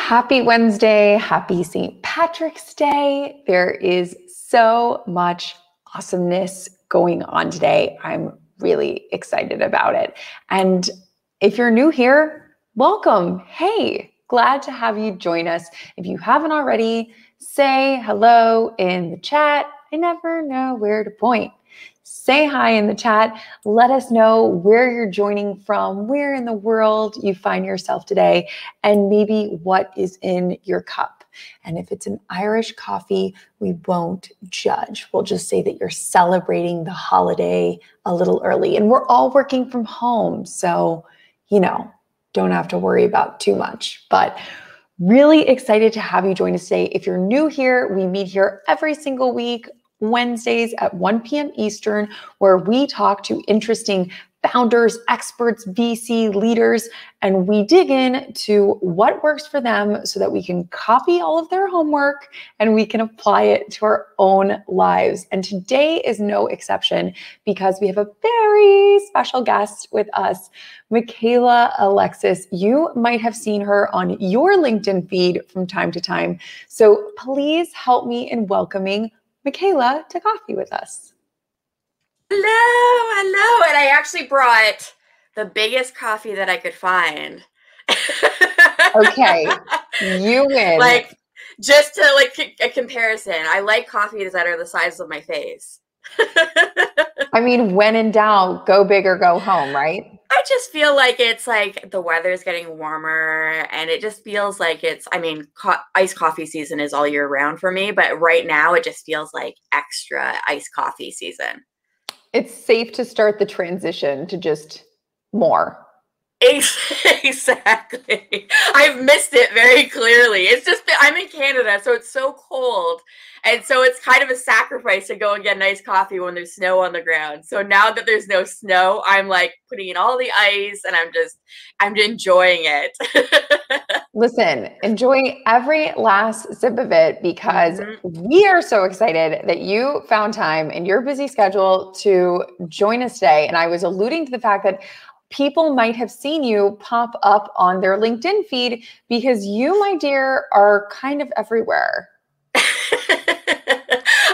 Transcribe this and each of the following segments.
Happy Wednesday. Happy St. Patrick's Day. There is so much awesomeness going on today. I'm really excited about it. And if you're new here, welcome. Hey, glad to have you join us. If you haven't already, say hello in the chat. I never know where to point. Say hi in the chat. Let us know where you're joining from, where in the world you find yourself today, and maybe what is in your cup. And if it's an Irish coffee, we won't judge. We'll just say that you're celebrating the holiday a little early. And we're all working from home, so, don't have to worry about too much. But really excited to have you join us today. If you're new here, we meet here every single week, Wednesdays at 1 p.m. Eastern, where we talk to interesting founders, experts, VC leaders, and we dig into what works for them so that we can copy all of their homework and we can apply it to our own lives. And today is no exception because we have a very special guest with us, Michaela Alexis. You might have seen her on your LinkedIn feed from time to time. So please help me in welcoming Michaela to coffee with us. Hello. And I actually brought the biggest coffee that I could find. Okay, you win. Just to a comparison, I like coffees that are the size of my face. I mean, when in doubt, go big or go home, right? I just feel like it's like the weather's getting warmer and it just feels like iced coffee season is all year round for me. But right now it just feels like extra iced coffee season. It's safe to start the transition to just more. Exactly. I've missed it very clearly. It's just, I'm in Canada, so it's so cold. And so it's kind of a sacrifice to go and get nice coffee when there's snow on the ground. So now that there's no snow, I'm like putting in all the ice and I'm enjoying it. Listen, enjoy every last sip of it because we are so excited that you found time in your busy schedule to join us today. And I was alluding to the fact that people might have seen you pop up on their LinkedIn feed because you, my dear, are kind of everywhere.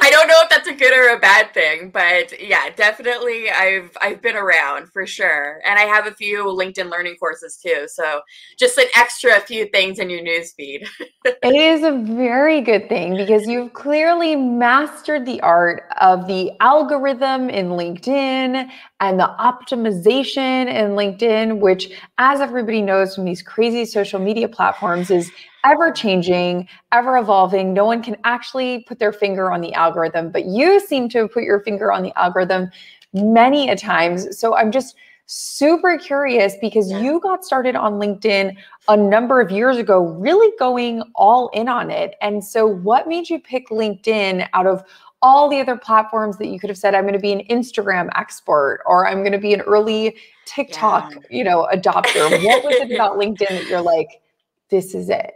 I don't know if that's a good or a bad thing, but yeah, definitely I've been around for sure. And I have a few LinkedIn learning courses too. So just an extra few things in your newsfeed. It is a very good thing because you've clearly mastered the art of the algorithm in LinkedIn and the optimization in LinkedIn, which, as everybody knows from these crazy social media platforms, is ever changing, ever evolving. No one can actually put their finger on the algorithm, but you seem to have put your finger on the algorithm many a times. So I'm just super curious because you got started on LinkedIn a number of years ago, really going all in on it. And so what made you pick LinkedIn out of all the other platforms that you could have said, I'm going to be an Instagram expert or I'm going to be an early TikTok, adopter? What was it about LinkedIn that you're like, this is it?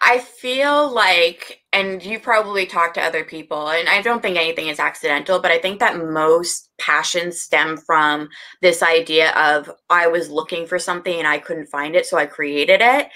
I feel like, and you probably talk to other people, and I don't think anything is accidental, but I think that most passions stem from this idea of I was looking for something and I couldn't find it, so I created it.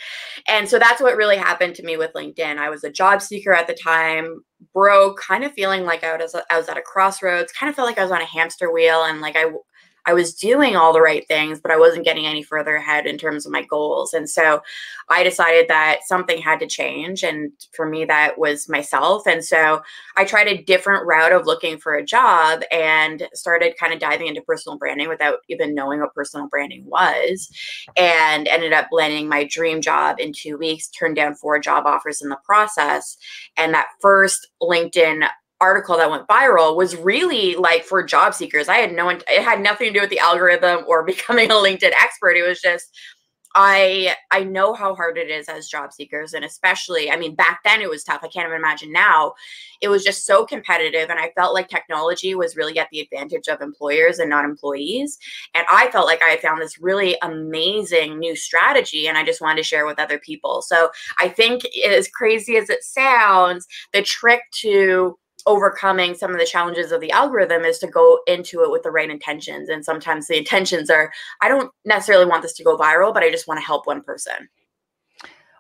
And so that's what really happened to me with LinkedIn. I was a job seeker at the time, broke, kind of feeling like I was at a crossroads, kind of felt like I was on a hamster wheel and like I was doing all the right things, but I wasn't getting any further ahead in terms of my goals. And so I decided that something had to change. And for me, that was myself. And so I tried a different route of looking for a job and started kind of diving into personal branding without even knowing what personal branding was, and ended up landing my dream job in 2 weeks, turned down 4 job offers in the process. And that first LinkedIn article that went viral was really like for job seekers. It had nothing to do with the algorithm or becoming a LinkedIn expert. It was just, I know how hard it is as job seekers. And especially, back then it was tough. I can't even imagine now. It was just so competitive. And I felt like technology was really at the advantage of employers and not employees. And I felt like I had found this really amazing new strategy and I just wanted to share with other people. So I think, as crazy as it sounds, the trick to overcoming some of the challenges of the algorithm is to go into it with the right intentions. And sometimes the intentions are, I don't necessarily want this to go viral, but I just want to help one person.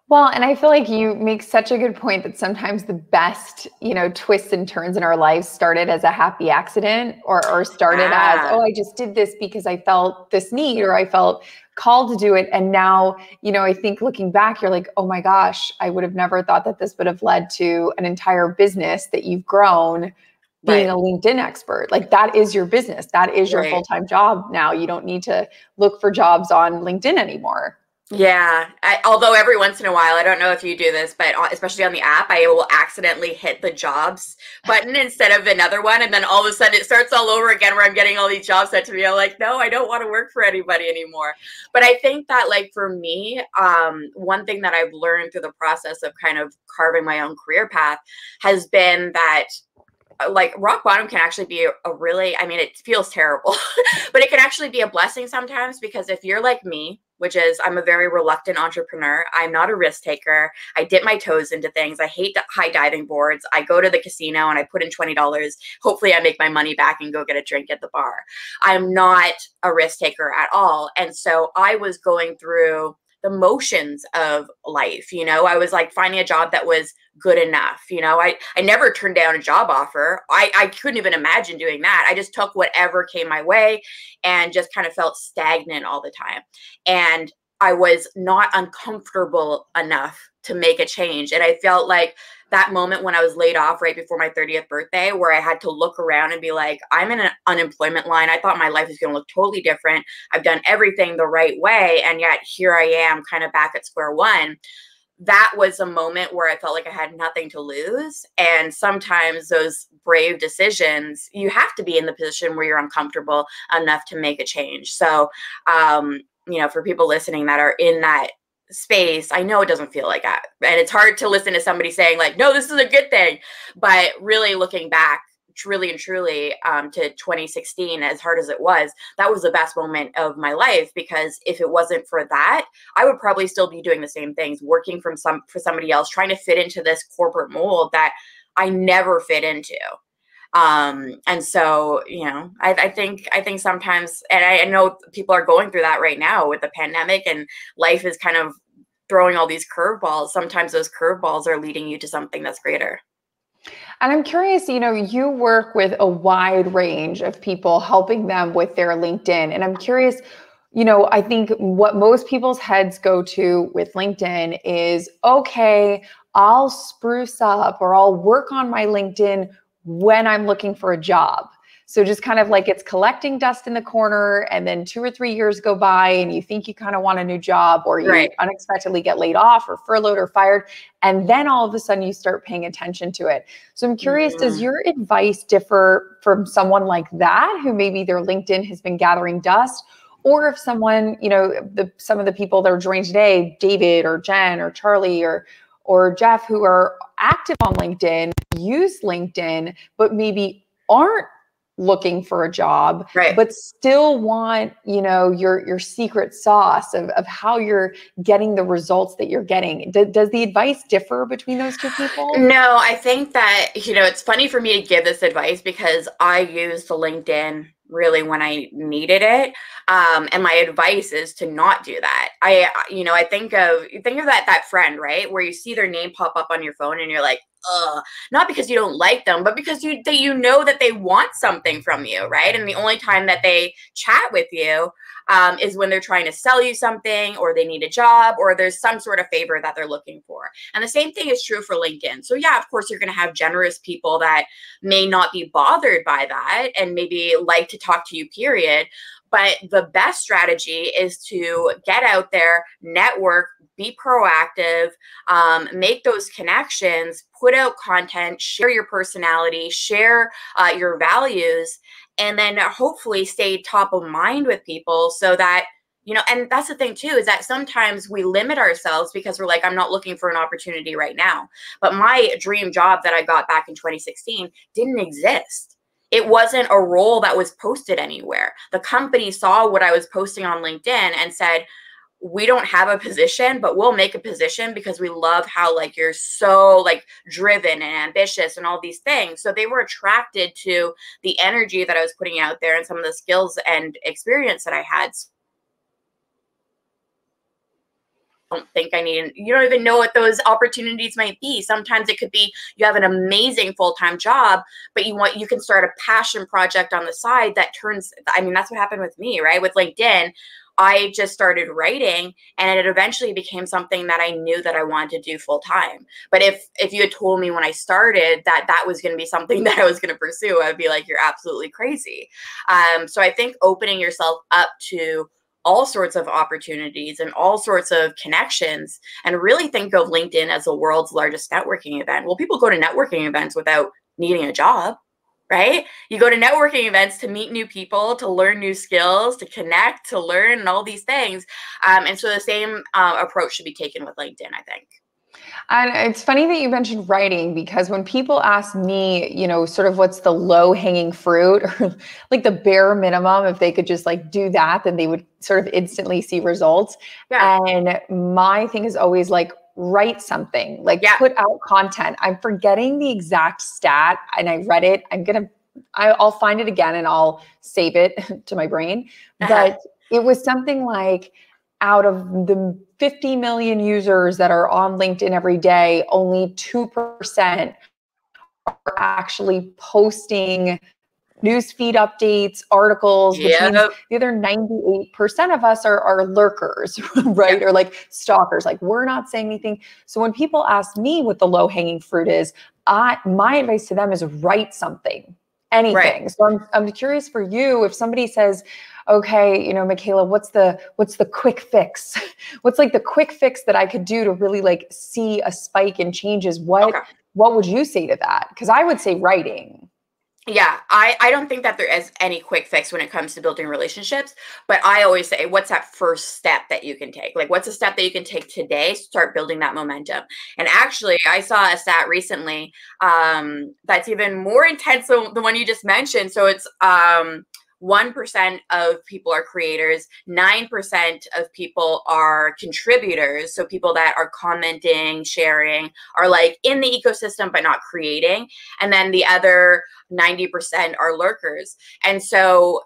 Well, and I feel like you make such a good point that sometimes the best, twists and turns in our lives started as a happy accident or started as, Ah, oh, I just did this because I felt this need or I felt called to do it. And now, I think looking back, you're like, oh my gosh, I would have never thought that this would have led to an entire business that you've grown being right, a LinkedIn expert. Like that is your business. That is your right. full-time job now. You don't need to look for jobs on LinkedIn anymore. Yeah. Although every once in a while, I don't know if you do this, but especially on the app, I will accidentally hit the jobs button instead of another one. And then all of a sudden it starts all over again where I'm getting all these jobs sent to me. I'm like, no, I don't want to work for anybody anymore. But I think that like for me, one thing that I've learned through the process of kind of carving my own career path has been that like rock bottom can actually be a really, I mean, it feels terrible, but it can actually be a blessing sometimes because if you're like me, which is I'm a very reluctant entrepreneur, I'm not a risk taker. I dip my toes into things. I hate high diving boards. I go to the casino and I put in $20. Hopefully I make my money back and go get a drink at the bar. I'm not a risk taker at all. And so I was going through the motions of life. I was like finding a job that was good enough. I never turned down a job offer. I couldn't even imagine doing that. I just took whatever came my way and just kind of felt stagnant all the time. And I was not uncomfortable enough to make a change. And I felt like that moment when I was laid off right before my 30th birthday, where I had to look around and be like, I'm in an unemployment line. I thought my life was going to look totally different. I've done everything the right way. And yet here I am kind of back at square one. That was a moment where I felt like I had nothing to lose. And sometimes those brave decisions, you have to be in the position where you're uncomfortable enough to make a change. So, for people listening that are in that space, I know it doesn't feel like that. And it's hard to listen to somebody saying like, no, this is a good thing. But really looking back, truly and truly to 2016, as hard as it was, that was the best moment of my life, because if it wasn't for that, I would probably still be doing the same things, working for somebody else, trying to fit into this corporate mold that I never fit into. And so, I think sometimes, and I know people are going through that right now with the pandemic, and life is kind of throwing all these curveballs. Sometimes those curveballs are leading you to something that's greater. And I'm curious, you work with a wide range of people, helping them with their LinkedIn. And I'm curious, I think what most people's heads go to with LinkedIn is, okay, I'll spruce up or I'll work on my LinkedIn when I'm looking for a job. So just kind of like it's collecting dust in the corner, and then 2 or 3 years go by and you think you kind of want a new job, or you Right. unexpectedly get laid off or furloughed or fired. And then all of a sudden you start paying attention to it. So I'm curious, does Mhm. your advice differ from someone like that, who maybe their LinkedIn has been gathering dust? Or if someone, some of the people that are joining today, David or Jen or Charlie or Jeff, who are active on LinkedIn, use LinkedIn, but maybe aren't looking for a job, Right. but still want, your secret sauce of how you're getting the results that you're getting. Does the advice differ between those two people? No, I think that, it's funny for me to give this advice because I used the LinkedIn really when I needed it. And my advice is to not do that. I think of that friend, right? Where you see their name pop up on your phone and you're like, ugh, not because you don't like them, but because you know that they want something from you, right? And the only time that they chat with you is when they're trying to sell you something, or they need a job, or there's some sort of favor that they're looking for. And the same thing is true for LinkedIn. So yeah, of course, you're going to have generous people that may not be bothered by that and maybe like to talk to you, period. But the best strategy is to get out there, network, be proactive, make those connections, put out content, share your personality, share your values, and then hopefully stay top of mind with people so that, and that's the thing too, is that sometimes we limit ourselves because we're like, I'm not looking for an opportunity right now. But my dream job that I got back in 2016 didn't exist. It wasn't a role that was posted anywhere. The company saw what I was posting on LinkedIn and said, we don't have a position, but we'll make a position because we love how like you're so like driven and ambitious and all these things. So they were attracted to the energy that I was putting out there and some of the skills and experience that I had. don't think I need, you don't even know what those opportunities might be. Sometimes it could be you have an amazing full-time job, but you can start a passion project on the side that turns, I mean, that's what happened with me, right? With LinkedIn, I just started writing, and it eventually became something that I knew that I wanted to do full time. But if you had told me when I started that was going to be something that I was going to pursue, I'd be like, you're absolutely crazy. So I think opening yourself up to all sorts of opportunities and all sorts of connections, and really think of LinkedIn as the world's largest networking event. Well, people go to networking events without needing a job, right? You go to networking events to meet new people, to learn new skills, to connect, to learn, and all these things. And so the same approach should be taken with LinkedIn, I think. And it's funny that you mentioned writing, because when people ask me, sort of what's the low hanging fruit, or like the bare minimum, if they could just like do that, then they would sort of instantly see results. Yeah. And my thing is always like, write something, like put out content. I'm forgetting the exact stat, and I read it. I'll find it again and I'll save it to my brain. But it was something like, out of the 50 million users that are on LinkedIn every day, only 2% are actually posting newsfeed updates, articles, which means the other 98% of us are lurkers, right? Or like stalkers, like we're not saying anything. So when people ask me what the low hanging fruit is, my advice to them is write something, anything. Right. So I'm curious for you, if somebody says, okay, Michaela, what's the quick fix? What's like the quick fix that I could do to really like see a spike in changes? What would you say to that? Because I would say writing. Yeah, I don't think that there is any quick fix when it comes to building relationships, but I always say, what's that first step that you can take? Like, what's a step that you can take today to start building that momentum? And actually, I saw a stat recently that's even more intense than the one you just mentioned. So it's 1% of people are creators, 9% of people are contributors. So people that are commenting, sharing, are like in the ecosystem, but not creating. And then the other 90% are lurkers. And so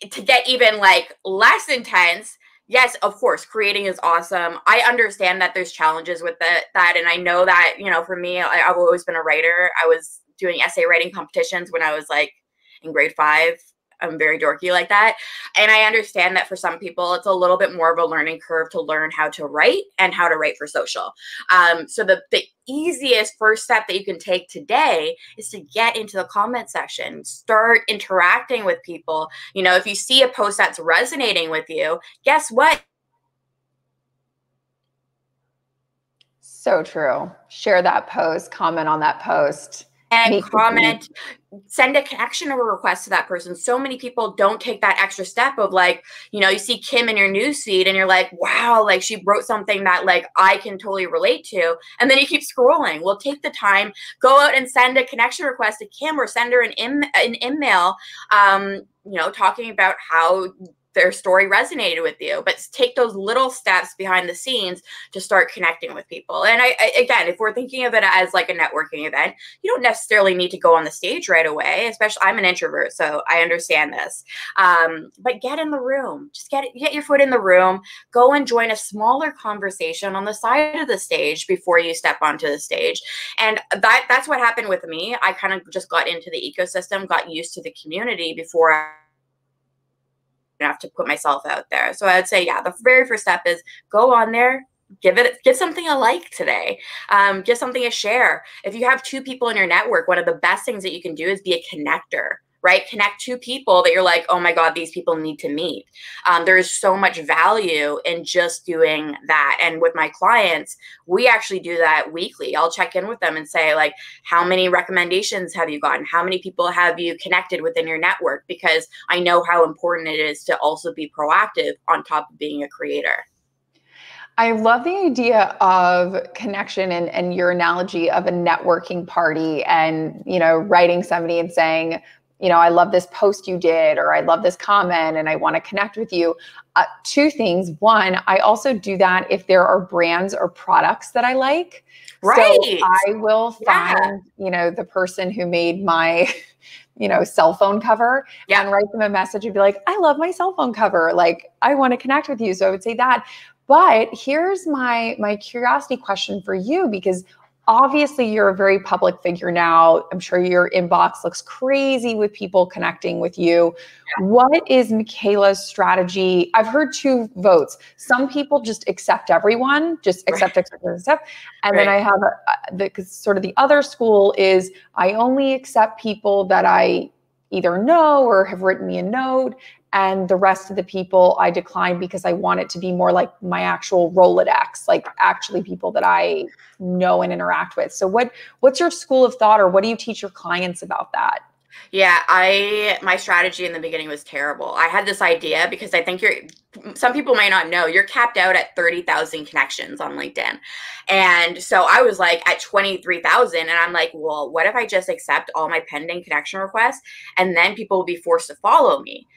to get even like less intense, yes, of course, creating is awesome. I understand that there's challenges with that. And I know that, for me, I've always been a writer. I was doing essay writing competitions when I was like in grade 5. I'm very dorky like that. And I understand that for some people, it's a little bit more of a learning curve to learn how to write and how to write for social. So the easiest first step that you can take today is to get into the comment section, start interacting with people. If you see a post that's resonating with you, guess what? So true. Share that post, comment on that post. And comment, send a connection request to that person. So many people don't take that extra step of like, you see Kim in your newsfeed and you're like, wow, like she wrote something that like I can totally relate to. And then you keep scrolling. Well, take the time, go out and send a connection request to Kim, or send her an email, talking about how their story resonated with you. But take those little steps behind the scenes to start connecting with people. And again, if we're thinking of it as like a networking event, you don't necessarily need to go on the stage right away. Especially, I'm an introvert, so I understand this. But get in the room. Just get your foot in the room. Go and join a smaller conversation on the side of the stage before you step onto the stage. And that's what happened with me. I kind of just got into the ecosystem, got used to the community before I have to put myself out there. So I would say, the very first step is go on there, give something a like today, give something a share. If you have 2 people in your network, one of the best things that you can do is be a connector, right? Connect 2 people that you're like, oh my God, these people need to meet. There's so much value in just doing that. And with my clients, we actually do that weekly. I'll check in with them and say, like, how many recommendations have you gotten? How many people have you connected within your network? Because I know how important it is to also be proactive on top of being a creator. I love the idea of connection and your analogy of a networking party, and, writing somebody and saying, I love this post you did, or I love this comment and I want to connect with you. 2 things. One, I also do that if there are brands or products that I like. Right. So I will find, the person who made my, cell phone cover and write them a message and be like, I love my cell phone cover. Like, I want to connect with you. So I would say that. But here's my curiosity question for you, because obviously you're a very public figure now. I'm sure your inbox looks crazy with people connecting with you. What is Michaela's strategy? I've heard two votes. Some people just accept everyone, just accept. And then I have sort of the other school is I only accept people that I either know or have written me a note. And the rest of the people I decline because I want it to be more like my actual Rolodex, like actually people that I know and interact with. So what's your school of thought, or what do you teach your clients about that? Yeah, my strategy in the beginning was terrible. I had this idea because I think some people might not know, you're capped out at 30,000 connections on LinkedIn. And so I was like at 23,000 and I'm like, well, what if I just accept all my pending connection requests and then people will be forced to follow me?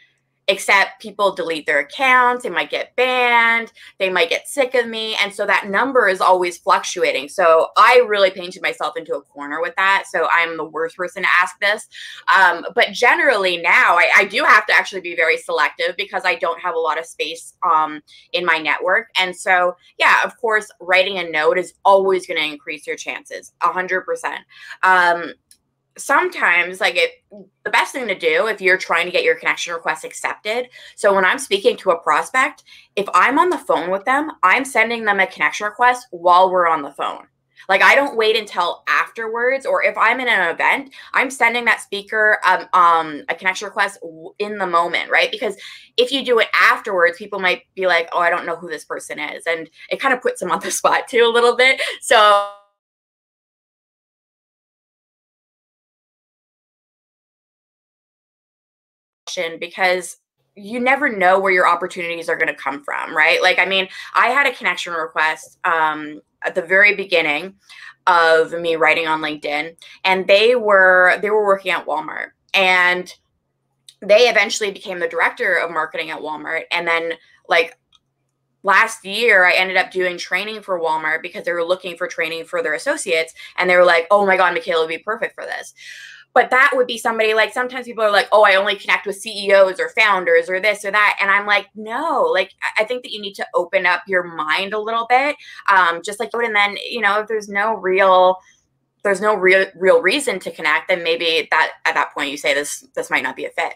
Except people delete their accounts, they might get banned, they might get sick of me. And so that number is always fluctuating. So I really painted myself into a corner with that. So I'm the worst person to ask this. But generally now I do have to actually be very selective because I don't have a lot of space in my network. And so, yeah, of course, writing a note is always going to increase your chances 100%. Sometimes the best thing to do if you're trying to get your connection request accepted. So when I'm speaking to a prospect, if I'm on the phone with them, I'm sending them a connection request while we're on the phone. Like I don't wait until afterwards, or if I'm in an event, I'm sending that speaker a connection request in the moment, right? Because if you do it afterwards, people might be like, oh, I don't know who this person is. And it kind of puts them on the spot too a little bit. So because you never know where your opportunities are going to come from, right? Like, I mean, I had a connection request at the very beginning of me writing on LinkedIn, and they were working at Walmart, and they eventually became the director of marketing at Walmart. And then like last year, I ended up doing training for Walmart because they were looking for training for their associates, and they were like, oh my God, Michaela would be perfect for this. But that would be somebody like, sometimes people are like, oh, I only connect with CEOs or founders or this or that. And I'm like, no, like, I think that you need to open up your mind a little bit. Just like, and then, if there's no real reason to connect, then maybe that at that point you say this might not be a fit.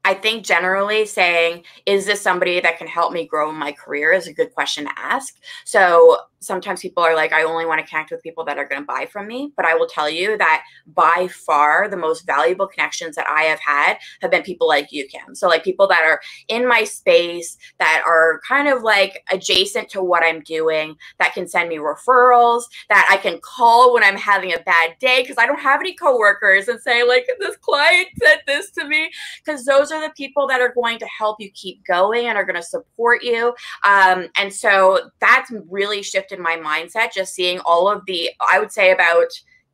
I think generally saying, is this somebody that can help me grow in my career is a good question to ask. So sometimes people are like, I only want to connect with people that are going to buy from me. But I will tell you that by far the most valuable connections that I have been people like you, Kim. So like people that are in my space, that are kind of like adjacent to what I'm doing, that can send me referrals, that I can call when I'm having a bad day because I don't have any coworkers and say like, this client said this to me, because those are the people that are going to help you keep going and are going to support you. And so that's really shifted my mindset, just seeing all of I would say about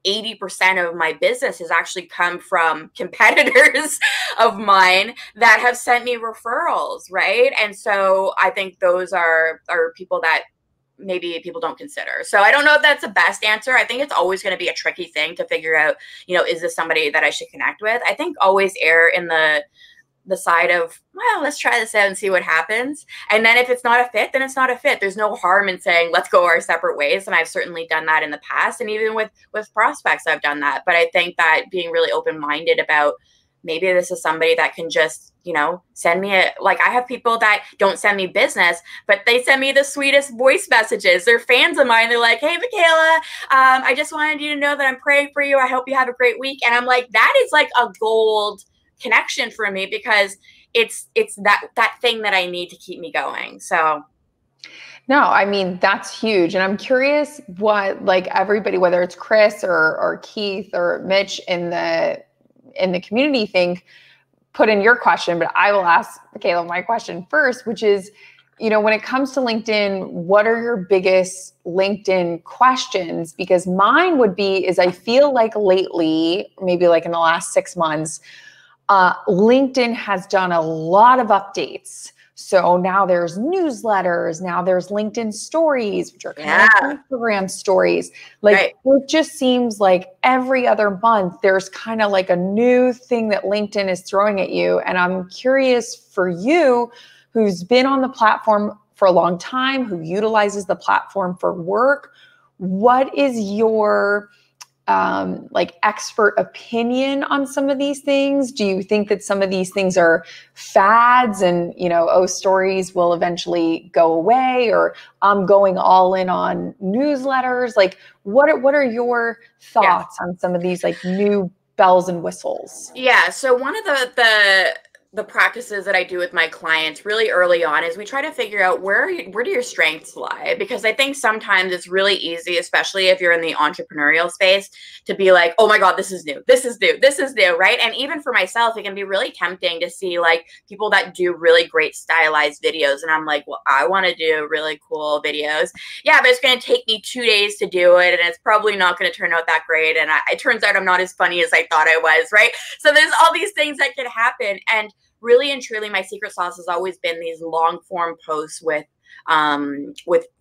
80% of my business has actually come from competitors of mine that have sent me referrals, right? And so I think those are people that maybe people don't consider. So I don't know if that's the best answer. I think it's always going to be a tricky thing to figure out, is this somebody that I should connect with? I think always err in the side of, well, let's try this out and see what happens. And then if it's not a fit, then it's not a fit. There's no harm in saying, let's go our separate ways. And I've certainly done that in the past. And even with prospects, I've done that. But I think that being really open-minded about maybe this is somebody that can just, send me I have people that don't send me business, but they send me the sweetest voice messages. They're fans of mine. They're like, hey, Michaela, I just wanted you to know that I'm praying for you. I hope you have a great week. And I'm like, that is like a gold connection for me because it's that thing that I need to keep me going. So no, I mean, that's huge. And I'm curious what like everybody, whether it's Chris or Keith or Mitch in the community think, put in your question, but I will ask Michaela my question first, which is, when it comes to LinkedIn, what are your biggest LinkedIn questions? Because mine would be, I feel like lately, maybe like in the last 6 months, LinkedIn has done a lot of updates. So now there's newsletters, now there's LinkedIn stories, which are kind of Instagram stories. It just seems like every other month, there's kind of like a new thing that LinkedIn is throwing at you. And I'm curious for you, who's been on the platform for a long time, who utilizes the platform for work. What is your like expert opinion on some of these things? Do you think that some of these things are fads and, stories will eventually go away, or I'm going all in on newsletters? Like, what are your thoughts on some of these like new bells and whistles? Yeah. So one of the practices that I do with my clients really early on is we try to figure out where do your strengths lie? Because I think sometimes it's really easy, especially if you're in the entrepreneurial space, to be like, oh my God, this is new, right? And even for myself, it can be really tempting to see like people that do really great stylized videos. And I'm like, well, I want to do really cool videos. Yeah, but it's going to take me 2 days to do it. And it's probably not going to turn out that great. And it turns out I'm not as funny as I thought I was, right? So there's all these things that can happen. And really and truly, my secret sauce has always been these long form posts with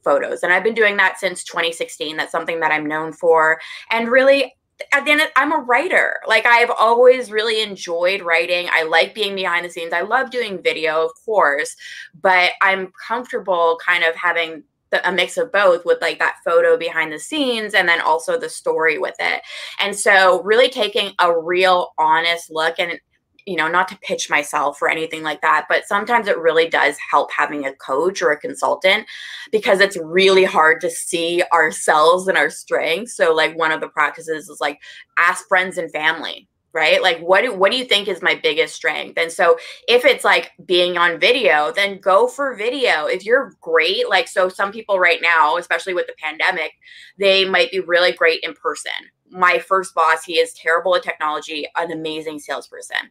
photos. And I've been doing that since 2016. That's something that I'm known for. And really, at the end, I'm a writer. Like, I've always really enjoyed writing. I like being behind the scenes. I love doing video, of course, but I'm comfortable kind of having a mix of both, with like that photo behind the scenes and then also the story with it. And so really taking a real honest look, and not to pitch myself or anything like that, but sometimes it really does help having a coach or a consultant, because it's really hard to see ourselves and our strengths. So like one of the practices is like, ask friends and family, right? Like, what do you think is my biggest strength? And so if it's like being on video, then go for video. If you're great, like, so some people right now, especially with the pandemic, they might be really great in person. My first boss, he is terrible at technology, an amazing salesperson.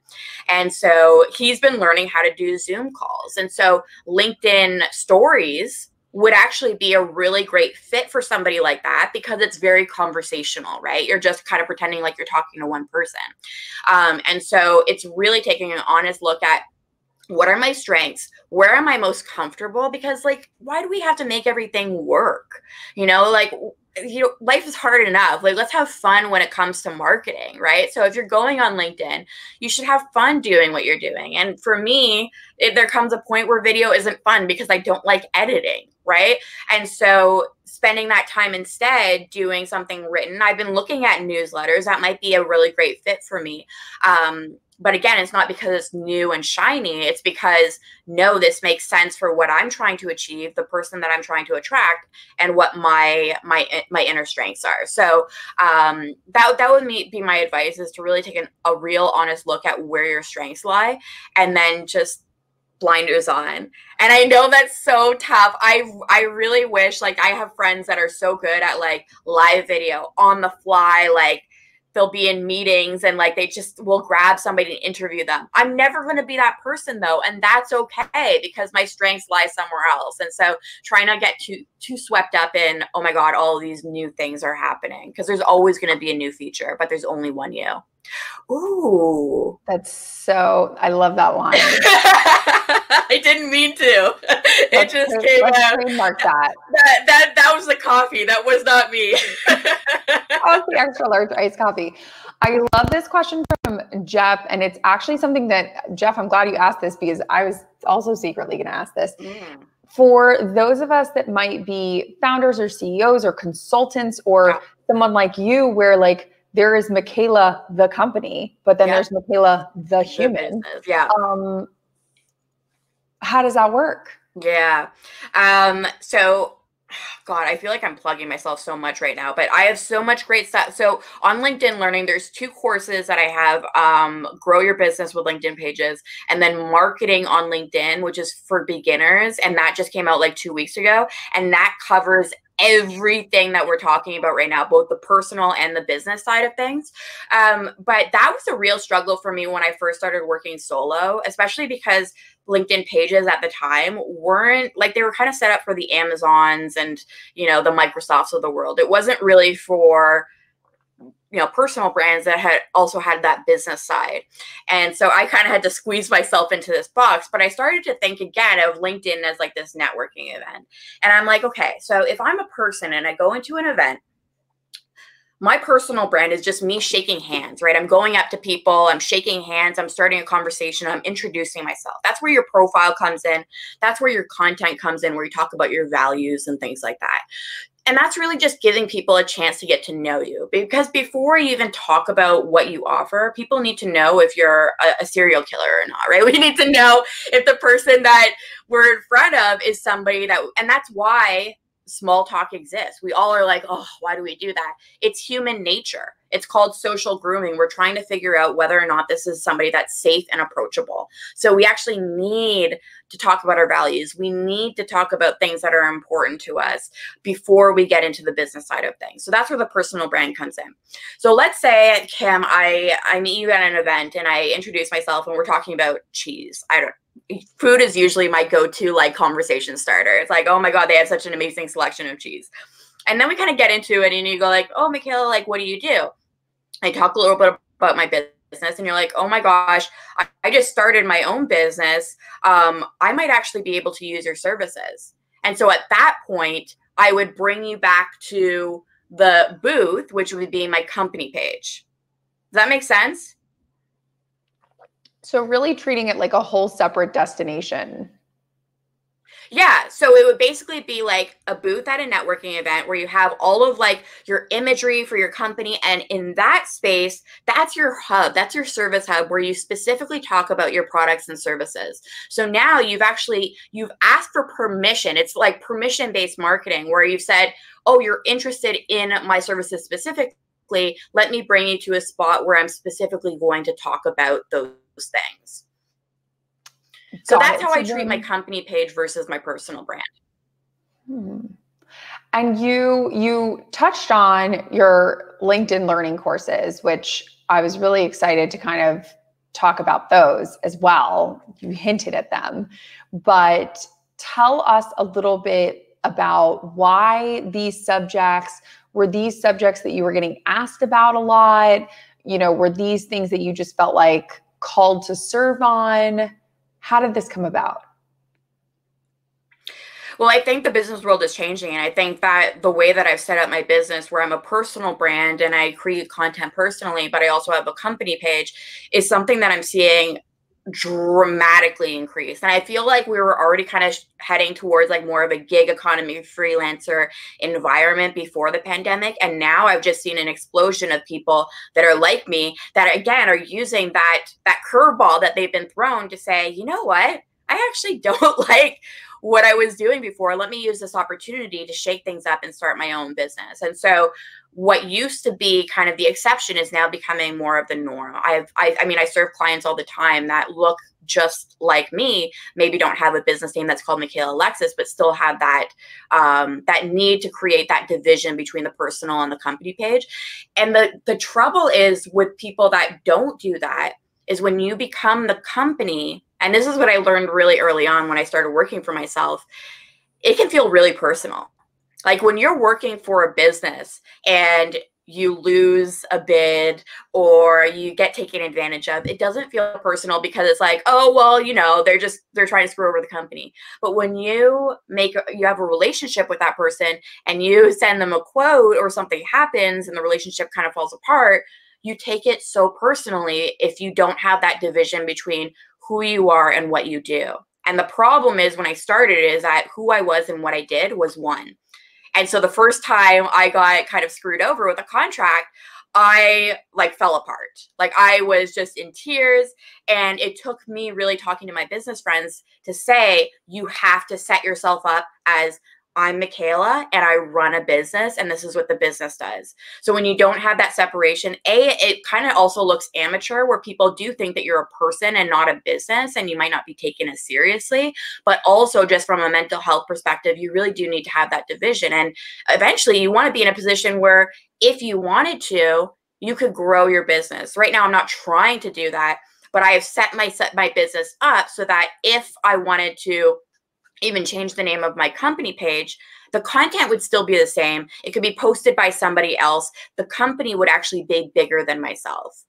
And so he's been learning how to do Zoom calls. And so LinkedIn stories would actually be a really great fit for somebody like that, because it's very conversational, right? You're just kind of pretending like you're talking to one person. And so it's really taking an honest look at, what are my strengths? Where am I most comfortable? Because like, why do we have to make everything work? Life is hard enough. Like, let's have fun when it comes to marketing, right? So if you're going on LinkedIn, you should have fun doing what you're doing. And for me, there comes a point where video isn't fun because I don't like editing, right? And so spending that time instead doing something written. I've been looking at newsletters. That might be a really great fit for me. But again, it's not because it's new and shiny. It's because, no, this makes sense for what I'm trying to achieve, the person that I'm trying to attract, and what my inner strengths are. So that would be my advice, is to really take a real honest look at where your strengths lie, and then just blinders on. And I know that's so tough. I really wish, like, I have friends that are so good at like live video on the fly, like they'll be in meetings and like they just will grab somebody and interview them. I'm never going to be that person though, and that's okay, because my strengths lie somewhere else. And so try not get too swept up in, oh my God, all of these new things are happening, because there's always going to be a new feature, but there's only one you. Ooh, I love that line. I didn't mean to. It just came out. Trademark that. That was the coffee. That was not me. That was the extra large iced coffee. I love this question from Jeff, and it's actually something that, Jeff, I'm glad you asked this, because I was also secretly going to ask this. For those of us that might be founders or CEOs or consultants, or someone like you, where like there is Michaela, the company, but then there's Michaela, the human. How does that work? Yeah. So, God, I feel like I'm plugging myself so much right now, but I have so much great stuff. So on LinkedIn Learning, there's 2 courses that I have, Grow Your Business with LinkedIn Pages, and then Marketing on LinkedIn, which is for beginners. And that just came out like 2 weeks ago. And that covers everything that we're talking about right now, both the personal and the business side of things. But that was a real struggle for me when I first started working solo, especially because LinkedIn Pages at the time weren't like, they were kind of set up for the Amazons and, the Microsofts of the world. It wasn't really for, personal brands that had also had that business side. And so I kind of had to squeeze myself into this box, but I started to think again of LinkedIn as like this networking event. And I'm like, okay, so if I'm a person and I go into an event, My personal brand is just me shaking hands, right? I'm going up to people, I'm shaking hands, I'm starting a conversation, I'm introducing myself. That's where your profile comes in. That's where your content comes in, where you talk about your values and things like that. And that's really just giving people a chance to get to know you. Because before you even talk about what you offer, people need to know if you're a serial killer or not, right? We need to know if the person that we're in front of is somebody that, and that's why small talk exists. We all are like, oh, why do we do that? It's human nature. It's called social grooming. We're trying to figure out whether or not this is somebody that's safe and approachable. So we actually need to talk about our values. We need to talk about things that are important to us before we get into the business side of things. So that's where the personal brand comes in. So let's say, Kim, I meet you at an event and I introduce myself and we're talking about cheese. Food is usually my go-to like conversation starter. It's like, oh my God, they have such an amazing selection of cheese. And then we kind of get into it and you go like, oh, Michaela, like, what do you do? I talk a little bit about my business and you're like, oh my gosh, I just started my own business. I might actually be able to use your services. And so at that point, I would bring you back to the booth, which would be my company page. Does that make sense? So really treating it like a whole separate destination. Yeah, so it would basically be like a booth at a networking event where you have all of like your imagery for your company. And in that space, that's your hub, that's your service hub where you specifically talk about your products and services. So now you've asked for permission. It's like permission-based marketing where you've said, oh, you're interested in my services specifically. Let me bring you to a spot where I'm specifically going to talk about those things. So that's how I treat my company page versus my personal brand. And you touched on your LinkedIn learning courses, which I was really excited to kind of talk about those as well. You hinted at them, but tell us a little bit about why these subjects that you were getting asked about a lot. Were these things that you just felt like called to serve on? How did this come about? Well, I think the business world is changing. And I think that the way that I've set up my business, where I'm a personal brand and I create content personally, but I also have a company page, is something that I'm seeing dramatically increase. And I feel like we were already kind of heading towards like more of a gig economy freelancer environment before the pandemic. And now I've just seen an explosion of people that are like me that again are using that curveball that they've been thrown to say, you know what? I actually don't like what I was doing before. Let me use this opportunity to shake things up and start my own business. And so what used to be kind of the exception is now becoming more of the norm. I serve clients all the time that look just like me, maybe don't have a business name that's called Michaela Alexis, but still have that need to create that division between the personal and the company page. And the trouble is with people that don't do that is when you become the company, and this is what I learned really early on when I started working for myself, it can feel really personal. Like when you're working for a business and you lose a bid or you get taken advantage of, it doesn't feel personal because it's like, oh, well, they're trying to screw over the company. But when you have a relationship with that person and you send them a quote or something happens and the relationship kind of falls apart, you take it so personally if you don't have that division between who you are and what you do. And the problem is when I started is that who I was and what I did was one. And so the first time I got kind of screwed over with a contract, I fell apart. Like I was just in tears. And it took me really talking to my business friends to say, you have to set yourself up as I'm Michaela and I run a business and this is what the business does. So when you don't have that separation, it kind of also looks amateur where people do think that you're a person and not a business and you might not be taken as seriously, but also just from a mental health perspective, you really do need to have that division. And eventually you want to be in a position where if you wanted to, you could grow your business. Right now, I'm not trying to do that, but I have set my business up so that if I wanted to even change the name of my company page, the content would still be the same. It could be posted by somebody else. The company would actually be bigger than myself.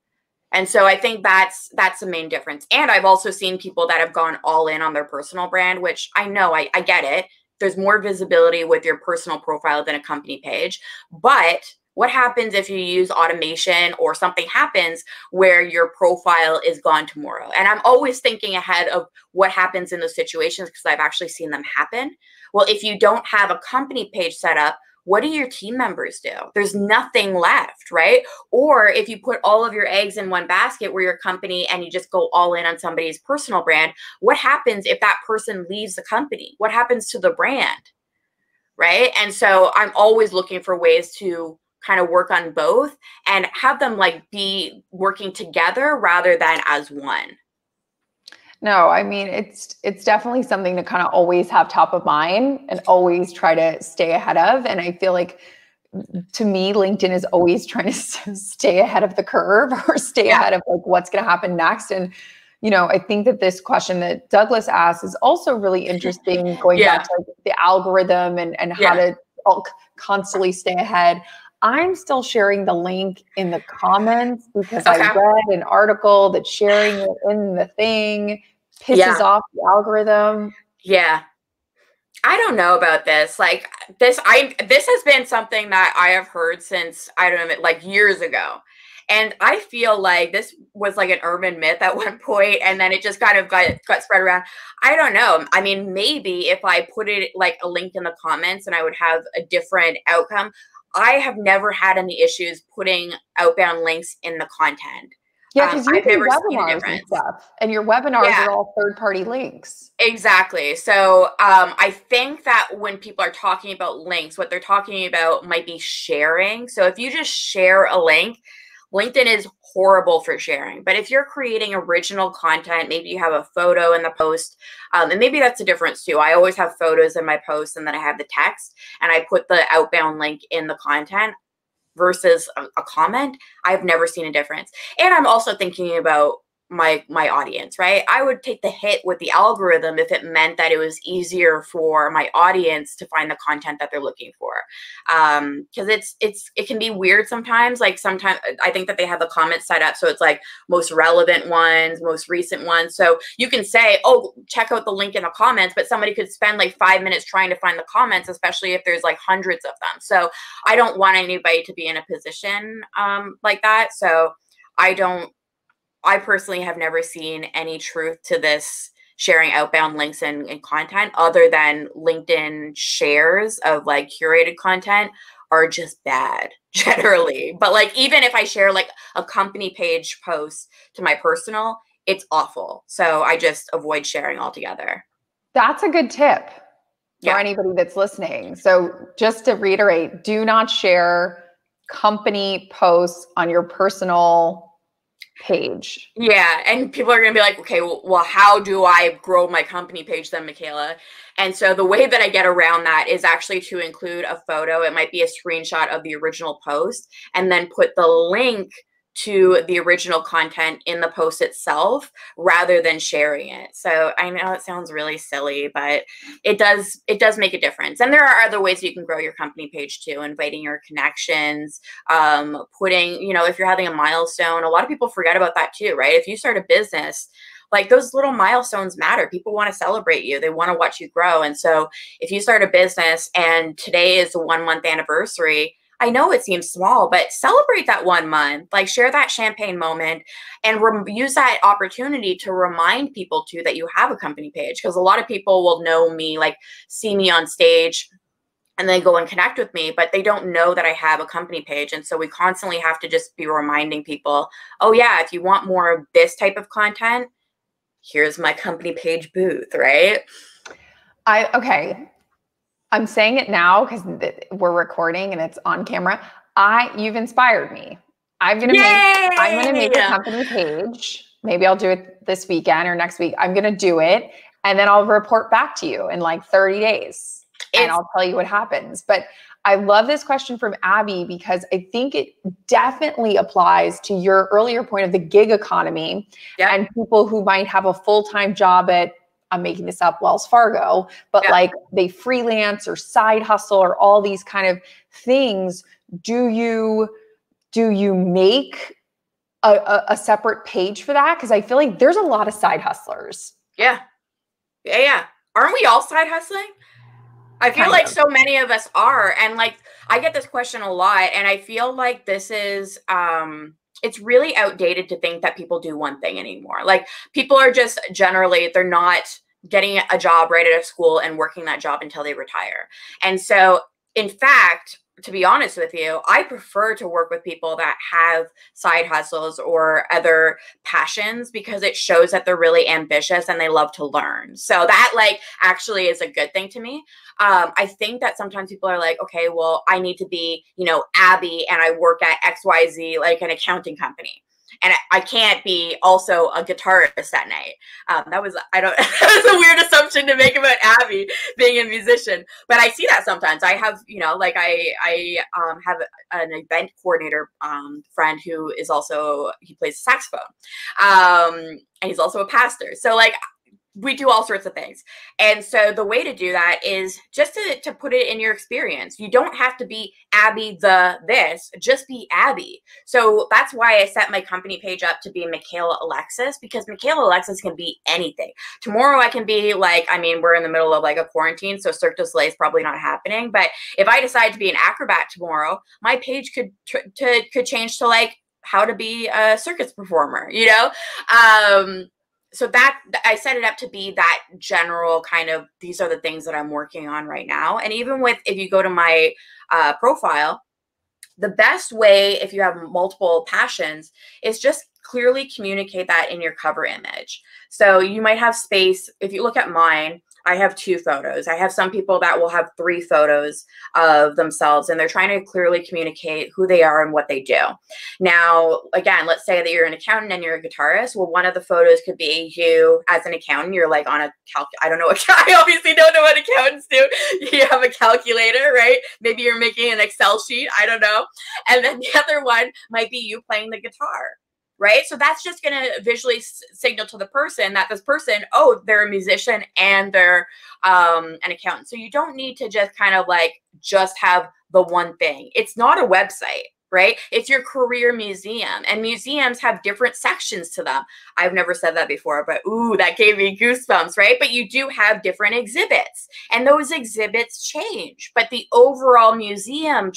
And so I think that's the main difference. And I've also seen people that have gone all in on their personal brand, which I know I get it. There's more visibility with your personal profile than a company page. But What happens if you use automation or something happens where your profile is gone tomorrow? And I'm always thinking ahead of what happens in those situations because I've actually seen them happen. Well, if you don't have a company page set up, what do your team members do? There's nothing left, right? Or if you put all of your eggs in one basket where your company and you just go all in on somebody's personal brand, what happens if that person leaves the company? What happens to the brand, right? And so I'm always looking for ways to kind of work on both and have them like be working together rather than as one. No, I mean, it's definitely something to kind of always have top of mind and always try to stay ahead of. And I feel like, to me, LinkedIn is always trying to stay ahead of the curve or stay ahead of like what's going to happen next. And, you know, I think that this question that Douglas asked is also really interesting, going back to like the algorithm and how to constantly stay ahead. I'm still sharing the link in the comments because I read an article that sharing it in the thing pisses off the algorithm. Yeah. I don't know about this. Like this has been something that I have heard since, I don't know, like years ago. And I feel like this was like an urban myth at one point, and then it just kind of got spread around. I don't know. I mean, maybe if I put it like a link in the comments and I would have a different outcome. I have never had any issues putting outbound links in the content. Yeah, because you I've do never seen a webinars difference. and stuff, and your webinars are all third-party links. Exactly. So I think that when people are talking about links, what they're talking about might be sharing. So if you just share a link, LinkedIn is horrible for sharing. But if you're creating original content, maybe you have a photo in the post, and maybe that's a difference too. I always have photos in my posts, and then I have the text, and I put the outbound link in the content versus a comment. I've never seen a difference. And I'm also thinking about my audience, right? I would take the hit with the algorithm if it meant that it was easier for my audience to find the content that they're looking for. Because it can be weird sometimes. Like sometimes I think that they have the comments set up so it's like most relevant ones, most recent ones. So you can say, oh, check out the link in the comments, but somebody could spend like 5 minutes trying to find the comments, especially if there's like hundreds of them. So I don't want anybody to be in a position like that. So I personally have never seen any truth to this sharing outbound links and content other than LinkedIn shares of like curated content are just bad generally. But like, even if I share like a company page post to my personal, it's awful. So I just avoid sharing altogether. That's a good tip for anybody that's listening. So just to reiterate, do not share company posts on your personal page. Yeah. And people are going to be like, okay, well, how do I grow my company page then, Michaela? And so the way that I get around that is actually to include a photo. It might be a screenshot of the original post and then put the link to the original content in the post itself rather than sharing it. So I know it sounds really silly, but it does make a difference. And there are other ways you can grow your company page too, inviting your connections, putting, you know, if you're having a milestone, a lot of people forget about that too, right? If you start a business, like those little milestones matter. People want to celebrate you. They want to watch you grow. And so if you start a business and today is the 1 month anniversary, I know it seems small, but celebrate that 1 month, like share that champagne moment and use that opportunity to remind people too that you have a company page. Because a lot of people will know me, like see me on stage and they go and connect with me, but they don't know that I have a company page. And so we constantly have to just be reminding people, oh yeah, if you want more of this type of content, here's my company page booth, right? Okay. I'm saying it now because we're recording and it's on camera. You've inspired me. I'm gonna make a company page. Maybe I'll do it this weekend or next week. I'm gonna do it, and then I'll report back to you in like 30 days, and I'll tell you what happens. But I love this question from Abby because I think it definitely applies to your earlier point of the gig economy and people who might have a full-time job at, I'm making this up, Wells Fargo, but like they freelance or side hustle or all these kind of things. Do you make a separate page for that? Because I feel like there's a lot of side hustlers. Yeah. Aren't we all side hustling? I feel like so many of us are. And like, I get this question a lot. And I feel like this is, it's really outdated to think that people do one thing anymore. Like, people are just generally, they're not getting a job right out of school and working that job until they retire. And so, in fact, to be honest with you, I prefer to work with people that have side hustles or other passions, because it shows that they're really ambitious and they love to learn. So that like actually is a good thing to me. I think that sometimes people are like, okay, well, I need to be, Abby, and I work at XYZ, like an accounting company. And I can't be also a guitarist at night. That was that was a weird assumption to make about Abby being a musician. But I see that sometimes. I have, like I have an event coordinator friend who is also, he plays saxophone. And he's also a pastor. So like, we do all sorts of things. And so the way to do that is just to put it in your experience. You don't have to be Abby this, just be Abby. So that's why I set my company page up to be Michaela Alexis, because Michaela Alexis can be anything. Tomorrow I can be like, we're in the middle of like a quarantine, so Cirque du Soleil is probably not happening. But if I decide to be an acrobat tomorrow, my page could change to like how to be a circus performer, So that I set it up to be that general kind of, these are the things that I'm working on right now. And even with, if you go to my profile, the best way, if you have multiple passions, is just clearly communicate that in your cover image. So you might have space. If you look at mine, I have 2 photos. I have some people that will have 3 photos of themselves, and they're trying to clearly communicate who they are and what they do. Now, again, let's say that you're an accountant and you're a guitarist. Well, one of the photos could be you as an accountant. You're like on a I don't know. I obviously don't know what accountants do. You have a calculator, right? Maybe you're making an Excel sheet. I don't know. And then the other one might be you playing the guitar. Right? So that's just going to visually signal to the person that this person, oh, they're a musician and they're an accountant. So you don't need to just kind of like just have the one thing. It's not a website, right? It's your career museum, and museums have different sections to them. I've never said that before, but ooh, that gave me goosebumps, right? But you do have different exhibits, and those exhibits change, but the overall museum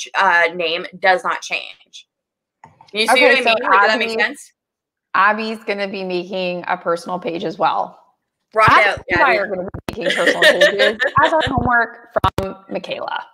name does not change. You see what I mean? Like, does that make sense? Abby's going to be making a personal page as well. Right. Abby and I are going to be making personal pages as our homework from Michaela.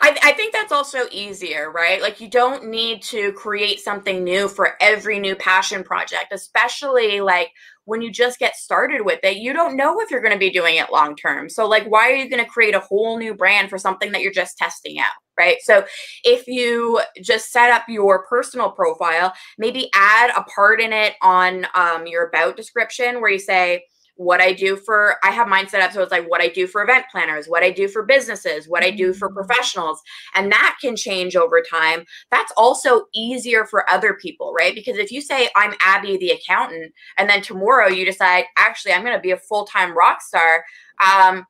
I think that's also easier, right? Like, you don't need to create something new for every new passion project, especially like when you just get started with it. You don't know if you're going to be doing it long term. So like, why are you going to create a whole new brand for something that you're just testing out? Right? So if you just set up your personal profile, maybe add a part in it on your about description where you say, what I do for, I have mine set up so it's like what I do for event planners, what I do for businesses, what I do for professionals. And that can change over time. That's also easier for other people, right? Because if you say, I'm Abby the accountant, and then tomorrow you decide, actually, I'm going to be a full-time rock star,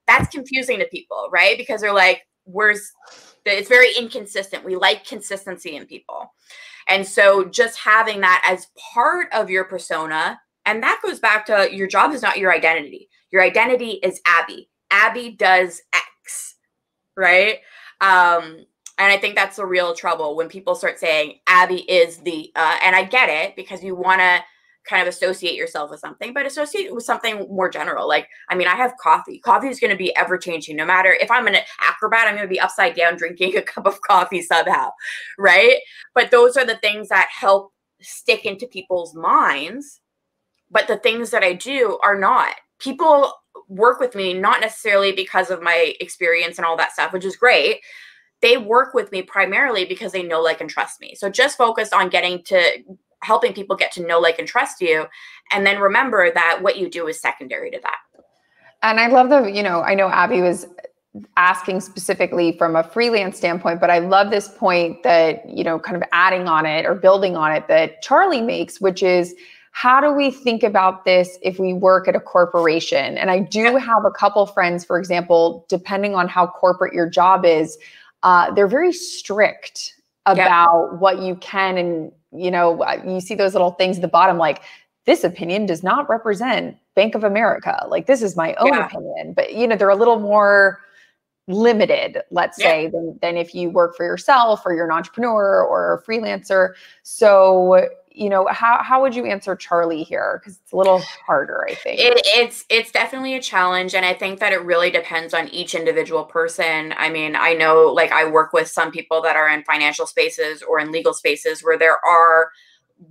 that's confusing to people, right? Because they're like, it's very inconsistent. We like consistency in people. And so just having that as part of your persona, and that goes back to your job is not your identity. Your identity is Abby. Abby does X, right? And I think that's the real trouble when people start saying Abby is the, and I get it, because you want to kind of associate yourself with something, but associate it with something more general. Like, I have coffee. Coffee is going to be ever changing. No matter if I'm an acrobat, I'm going to be upside down drinking a cup of coffee somehow, right? But those are the things that help stick into people's minds. But the things that I do are not. People work with me not necessarily because of my experience and all that stuff, which is great. They work with me primarily because they know, like, and trust me. So just focus on helping people get to know, like, and trust you. And then remember that what you do is secondary to that. And I love I know Abby was asking specifically from a freelance standpoint, but I love this point that, kind of adding on it or building on it that Charlie makes, which is, how do we think about this if we work at a corporation? And I do have a couple friends, for example, depending on how corporate your job is, they're very strict about what you can. And, you see those little things at the bottom, like, this opinion does not represent Bank of America. Like, this is my own opinion. But, they're a little more limited, let's say, than if you work for yourself or you're an entrepreneur or a freelancer. So, how would you answer Charlie here? Because it's a little harder, I think. It's definitely a challenge, and I think that it really depends on each individual person. I mean, I know, like, I work with some people that are in financial spaces or in legal spaces where there are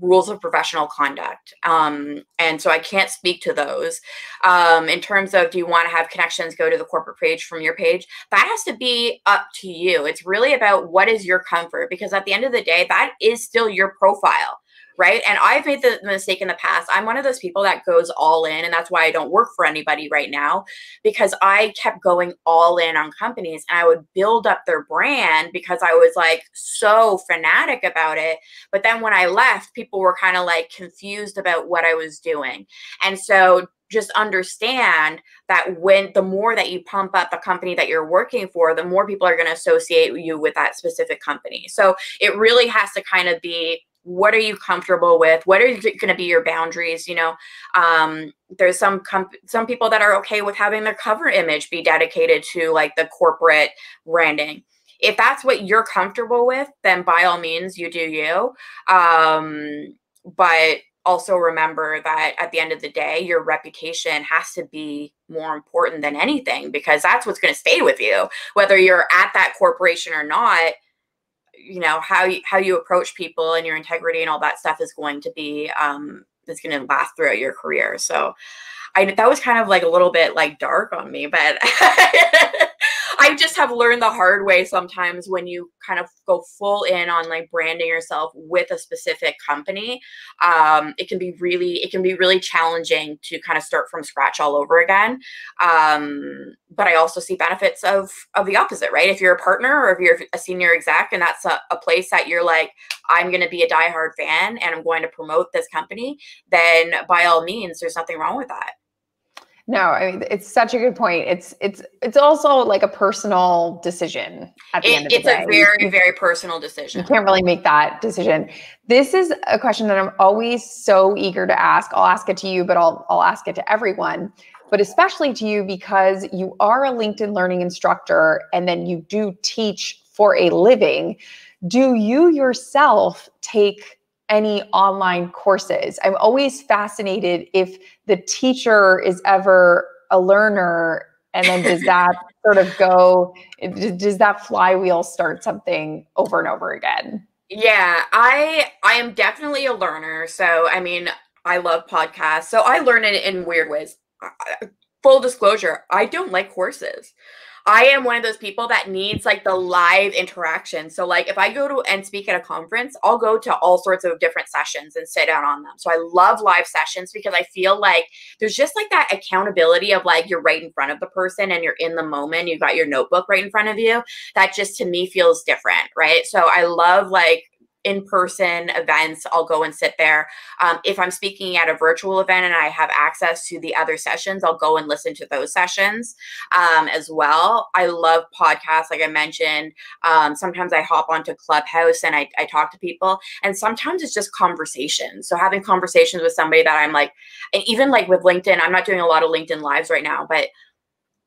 rules of professional conduct. And so I can't speak to those. In terms of, do you want to have connections go to the corporate page from your page? That has to be up to you. It's really about what is your comfort, because at the end of the day, that is still your profile. Right. And I've made the mistake in the past. I'm one of those people that goes all in. And that's why I don't work for anybody right now, because I kept going all in on companies and I would build up their brand because I was like so fanatic about it. But then when I left, people were kind of like confused about what I was doing. And so just understand that when the more that you pump up the company that you're working for, the more people are going to associate you with that specific company. So it really has to kind of be, what are you comfortable with? What are going to be your boundaries? There's some people that are okay with having their cover image be dedicated to like the corporate branding. If that's what you're comfortable with, then by all means, you do you. But also remember that at the end of the day, your reputation has to be more important than anything, because that's what's going to stay with you, whether you're at that corporation or not. How you approach people and your integrity and all that stuff is going to be is going to last throughout your career. So that was kind of like a little bit like dark on me, but I just have learned the hard way sometimes when you kind of go full in on like branding yourself with a specific company. It can be really challenging to kind of start from scratch all over again. But I also see benefits of the opposite, right? If you're a partner or if you're a senior exec and that's a place that you're like, I'm going to be a diehard fan and I'm going to promote this company, then by all means, there's nothing wrong with that. No, I mean, it's such a good point. It's also like a personal decision at the end of the day. It's a very, very personal decision. You can't really make that decision. This is a question that I'm always so eager to ask. I'll ask it to you, but I'll ask it to everyone, but especially to you because you are a LinkedIn Learning instructor and then you do teach for a living. Do you yourself take any online courses? I'm always fascinated if the teacher is ever a learner, and then does that sort of does that flywheel start something over and over again? Yeah, I am definitely a learner. So, I mean, I love podcasts. So I learn it in weird ways. Full disclosure, I don't like courses. I am one of those people that needs like the live interaction. So like if I go to and speak at a conference, I'll go to all sorts of different sessions and sit down on them. So I love live sessions because I feel like there's just like that accountability of like you're right in front of the person and you're in the moment. You've got your notebook right in front of you. That just to me feels different, right? So I love like in-person events. I'll go and sit there. If I'm speaking at a virtual event and I have access to the other sessions, I'll go and listen to those sessions as well. I love podcasts, like I mentioned. Sometimes I hop onto Clubhouse and I talk to people, and sometimes it's just conversations. So having conversations with somebody that I'm like, and even like with LinkedIn, I'm not doing a lot of LinkedIn lives right now, but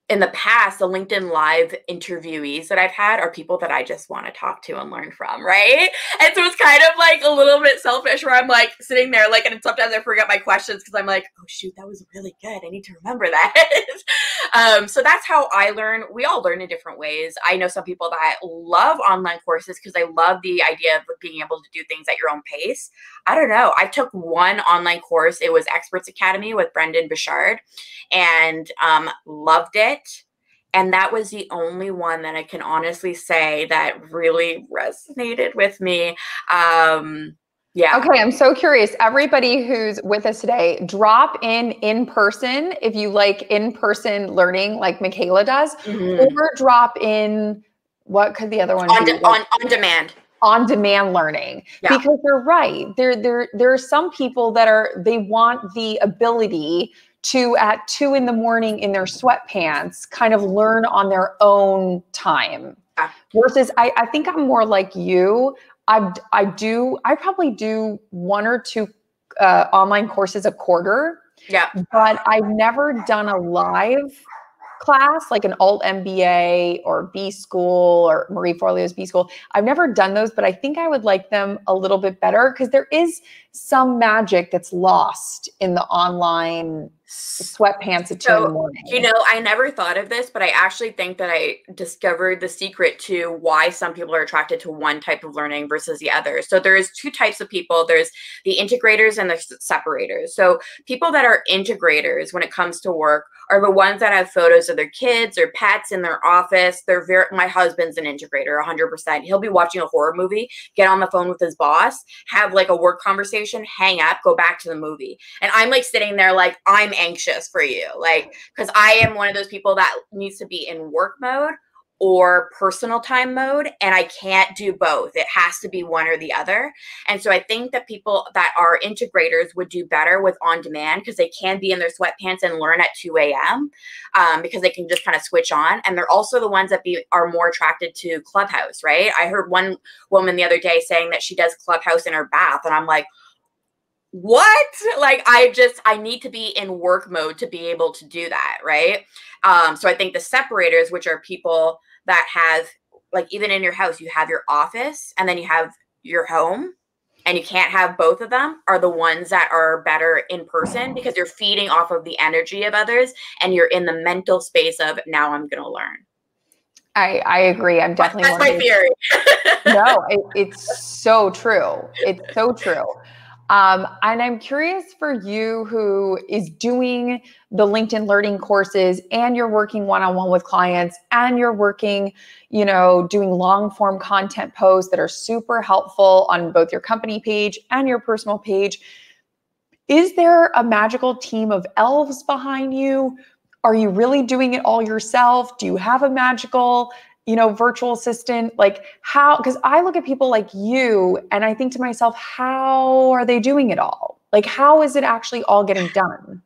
in the past, the LinkedIn Live interviewees that I've had are people that I just want to talk to and learn from, right? And so it's kind of like a little bit selfish where I'm like sitting there, like, and sometimes I forget my questions because I'm like, oh shoot, that was really good. I need to remember that. So that's how I learn. We all learn in different ways. I know some people that love online courses because they love the idea of being able to do things at your own pace. I don't know. I took one online course. It was Experts Academy with Brendan Bouchard, and loved it. And that was the only one that I can honestly say that really resonated with me. Yeah. Okay, I'm so curious. Everybody who's with us today, drop in person if you like in-person learning like Michaela does, or drop in, what could the other one be? On demand. On-demand learning, because they're right. There are some people that they want the ability to at 2 a.m. in their sweatpants kind of learn on their own time. Versus I think I'm more like you. I probably do 1 or 2 online courses a quarter. Yeah. But I've never done a live class, like an alt MBA or B school or Marie Forleo's B school. I've never done those, but I think I would like them a little bit better because there is some magic that's lost in the online sweatpants at 2 in the morning. I never thought of this, but I actually think that I discovered the secret to why some people are attracted to one type of learning versus the other. So there's two types of people. There's the integrators and the separators. So people that are integrators when it comes to work are the ones that have photos of their kids or pets in their office. My husband's an integrator, 100%. He'll be watching a horror movie, get on the phone with his boss, have like a work conversation, hang up, go back to the movie. And I'm like sitting there like, I'm anxious for you. Like, because I am one of those people that needs to be in work mode or personal time mode, and I can't do both. It has to be one or the other. And so I think that people that are integrators would do better with on demand because they can be in their sweatpants and learn at 2 a.m. Because they can just kind of switch on. And they're also the ones that are more attracted to Clubhouse, right? I heard one woman the other day saying that she does Clubhouse in her bath, and I'm like, what? Like, I need to be in work mode to be able to do that, right? So I think the separators, which are people that have, like, even in your house, you have your office and then you have your home, and you can't have both of them, are the ones that are better in person because you're feeding off of the energy of others and you're in the mental space of, now I'm going to learn. I agree. I'm definitely That's my theory. No, it's so true. It's so true. And I'm curious for you who is doing the LinkedIn Learning courses and you're working one-on-one with clients and you're working, doing long form content posts that are super helpful on both your company page and your personal page. Is there a magical team of elves behind you? Are you really doing it all yourself? Do you have a magical virtual assistant? Like how, because I look at people like you and I think to myself, how are they doing it all? Like, how is it actually all getting done?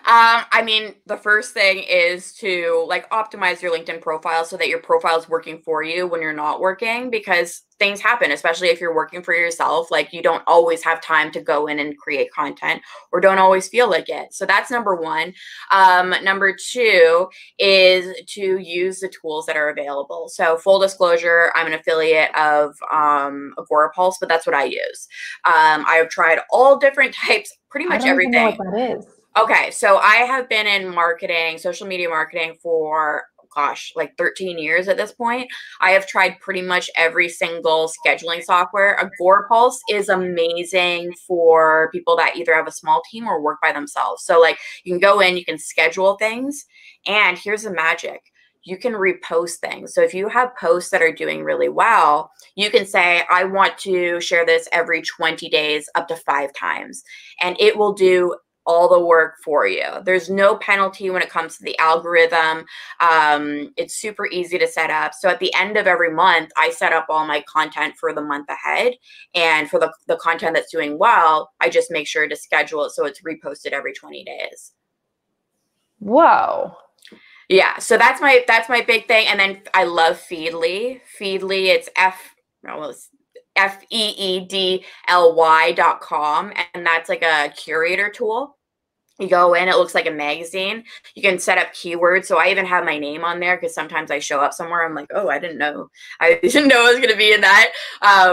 I mean, the first thing is to like optimize your LinkedIn profile so that your profile is working for you when you're not working, because things happen, especially if you're working for yourself. Like, you don't always have time to go in and create content or don't always feel like it. So that's number one. Number two is to use the tools that are available. So full disclosure, I'm an affiliate of Agorapulse, but that's what I use. I have tried all different types, pretty much everything. I don't even know what that is. Okay, so I have been in marketing, social media marketing for, like 13 years at this point. I have tried pretty much every single scheduling software. Agorapulse is amazing for people that either have a small team or work by themselves. So like you can go in, you can schedule things, and here's the magic. You can repost things. So if you have posts that are doing really well, you can say, I want to share this every 20 days up to 5 times, and it will do all the work for you. There's no penalty when it comes to the algorithm. It's super easy to set up. So at the end of every month, I set up all my content for the month ahead. And for the content that's doing well, I just make sure to schedule it so it's reposted every 20 days. Whoa. Yeah, so that's my big thing. And then I love Feedly. Feedly, it's FEEDLY.com, and that's like a curator tool. You go in, it looks like a magazine. You can set up keywords. So I even have my name on there because sometimes I show up somewhere. I'm like, oh, I didn't know I was going to be in that.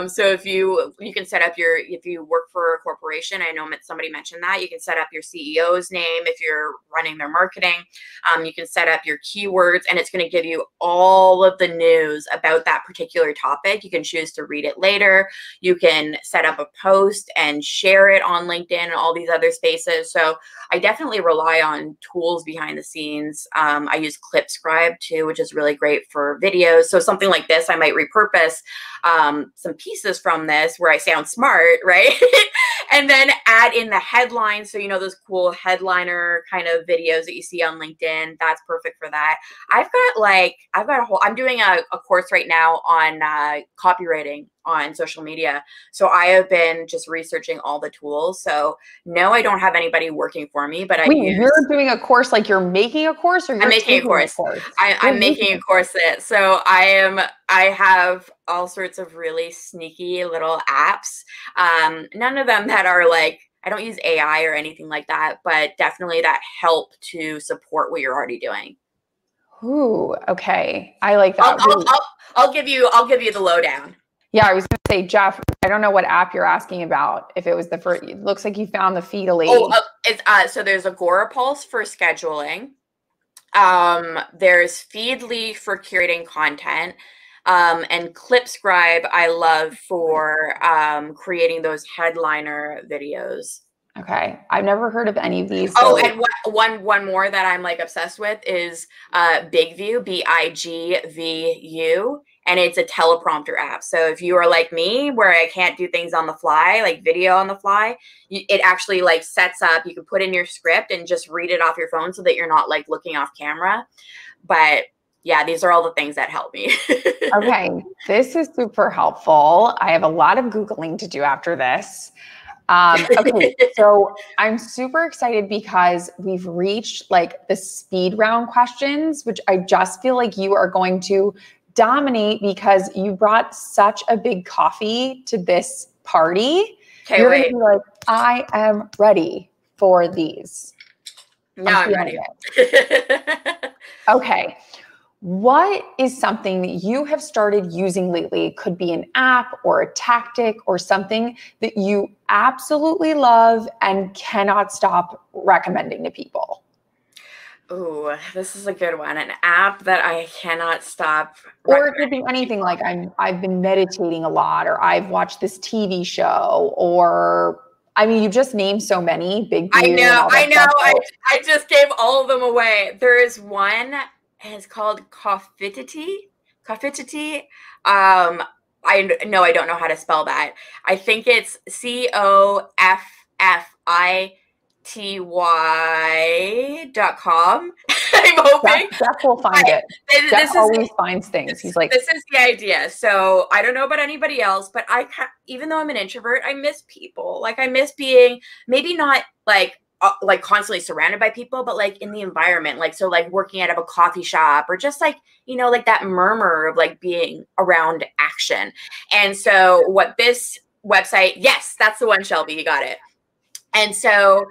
So if you can set up if you work for a corporation, I know somebody mentioned that, you can set up your CEO's name. If you're running their marketing, you can set up your keywords, and it's going to give you all of the news about that particular topic. You can choose to read it later. You can set up a post and share it on LinkedIn and all these other spaces. So I definitely rely on tools behind the scenes. I use ClipScribe too, which is really great for videos. So something like this, I might repurpose some pieces from this where I sound smart, right? And then add in the headlines. So, those cool headliner kind of videos that you see on LinkedIn, that's perfect for that. I'm doing a course right now on copywriting on social media. So I have been just researching all the tools. So no, I don't have anybody working for me, but you're doing a course, like you're making a course, or you're making a course? I'm making a course. So I have all sorts of really sneaky little apps. None of them that are like, I don't use AI or anything like that, but definitely that help to support what you're already doing. Ooh, okay. I like I'll, that. I'll, I'll, I'll give you the lowdown. Yeah, I was going to say, Jeff, I don't know what app you're asking about. If it was the first, it looks like you found the Feedly. Oh, so there's Agorapulse for scheduling. There's Feedly for curating content. And Clipscribe I love for creating those headliner videos. Okay, I've never heard of any of these. Oh, So and one more that I'm like obsessed with is BigView, BIGVU, and it's a teleprompter app. So if you are like me, where I can't do things on the fly, like video on the fly, it actually like sets up. You can put in your script and just read it off your phone, so that you're not like looking off camera. But yeah, these are all the things that help me. okay, this is super helpful. I have a lot of Googling to do after this. Okay, so I'm super excited because we've reached like the speed round questions, which I just feel like you are going to dominate because you brought such a big coffee to this party. Okay, You're wait. going to be like, I am ready for these. Now I'm ready. Okay. What is something that you have started using lately? It could be an app or a tactic or something that you absolutely love and cannot stop recommending to people. Ooh, this is a good one. An app that I cannot stop. Or it could be anything like I've been meditating a lot, or I've watched this TV show, or I mean, you just named so many, Big View and all that stuff. I just gave all of them away. There is one, and it's called Coffitity. Coffitity. I know I don't know how to spell that. I think it's COFFITY.com. I'm hoping Jeff will find it. Jeff always finds things. He's like, this is the idea. So I don't know about anybody else, but even though I'm an introvert, I miss people. Like I miss being maybe not like constantly surrounded by people, but like in the environment, like, so like working out of a coffee shop or just like, you know, like that murmur of like being around action. And so what this website, yes, that's the one, Shelby, you got it. And so,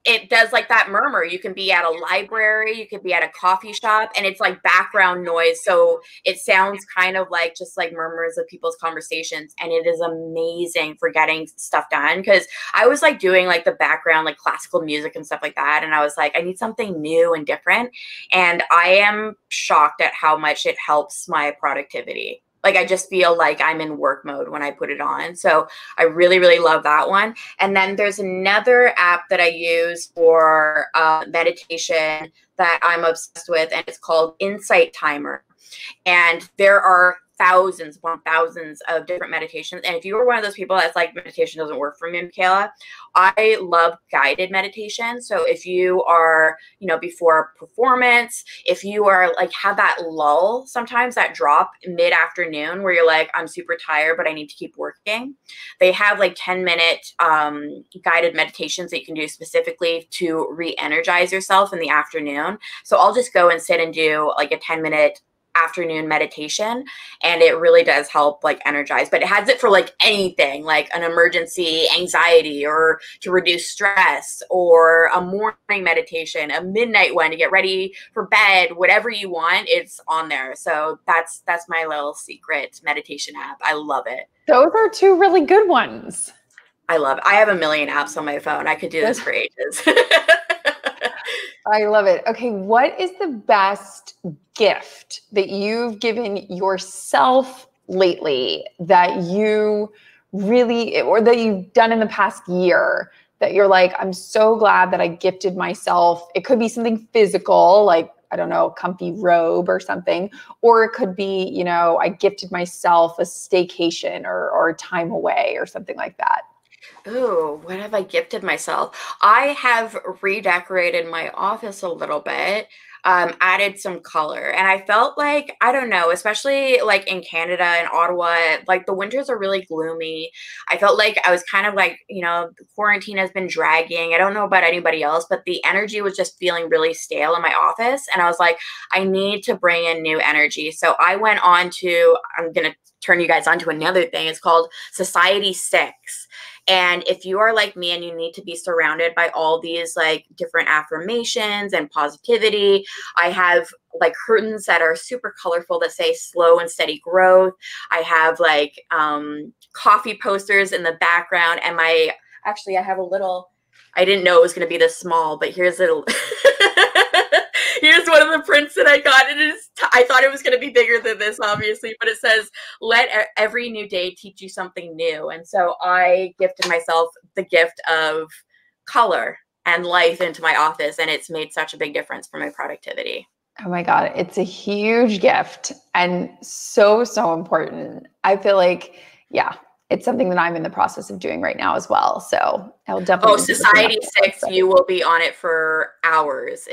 it does like that murmur. You can be at a library, you could be at a coffee shop, and it's like background noise. So it sounds kind of like just like murmurs of people's conversations. And it is amazing for getting stuff done. Cause I was like doing like the background, like classical music and stuff like that. And I was like, I need something new and different. And I am shocked at how much it helps my productivity. Like I just feel like I'm in work mode when I put it on. So I really, really love that one. And then there's another app that I use for meditation that I'm obsessed with, and it's called Insight Timer. And there are thousands upon thousands of different meditations. And if you are one of those people that's like, meditation doesn't work for me, Michaela, I love guided meditation. So if you are, you know, before a performance, if you are like, have that lull, sometimes that drop mid-afternoon where you're like, I'm super tired, but I need to keep working. They have like 10-minute guided meditations that you can do specifically to re-energize yourself in the afternoon. So I'll just go and sit and do like a 10-minute afternoon meditation, and it really does help like energize. But it has it for like anything, like an emergency, anxiety, or to reduce stress, or a morning meditation, a midnight one to get ready for bed, whatever you want, it's on there. So that's my little secret meditation app. I love it. those are two really good ones. I love it. I have a million apps on my phone. I could do this for ages. I love it. Okay, what is the best gift that you've given yourself lately that you really, or that you've done in the past year that you're like, I'm so glad that I gifted myself? It could be something physical, like, I don't know, a comfy robe or something, or it could be, you know, I gifted myself a staycation or a time away or something like that. Ooh, what have I gifted myself? I have redecorated my office a little bit, added some color, and I felt like, I don't know, especially like in Canada and Ottawa, like the winters are really gloomy. I felt like I was kind of like, you know, the quarantine has been dragging. I don't know about anybody else, but the energy was just feeling really stale in my office. And I was like, I need to bring in new energy. So I went on to, I'm going to turn you guys on to another thing. It's called Society 6. And if you are like me and you need to be surrounded by all these like different affirmations and positivity, I have like curtains that are super colorful that say slow and steady growth. I have like coffee posters in the background, and actually I have a little, I didn't know it was going to be this small, but here's a here's one of the prints that I got. It is, I thought it was going to be bigger than this, obviously, but it says, let every new day teach you something new. And so I gifted myself the gift of color and life into my office, and it's made such a big difference for my productivity. Oh my God, it's a huge gift and so, so important. I feel like, yeah, it's something that I'm in the process of doing right now as well. So I'll definitely. Oh, Society 6, you will be on it for hours.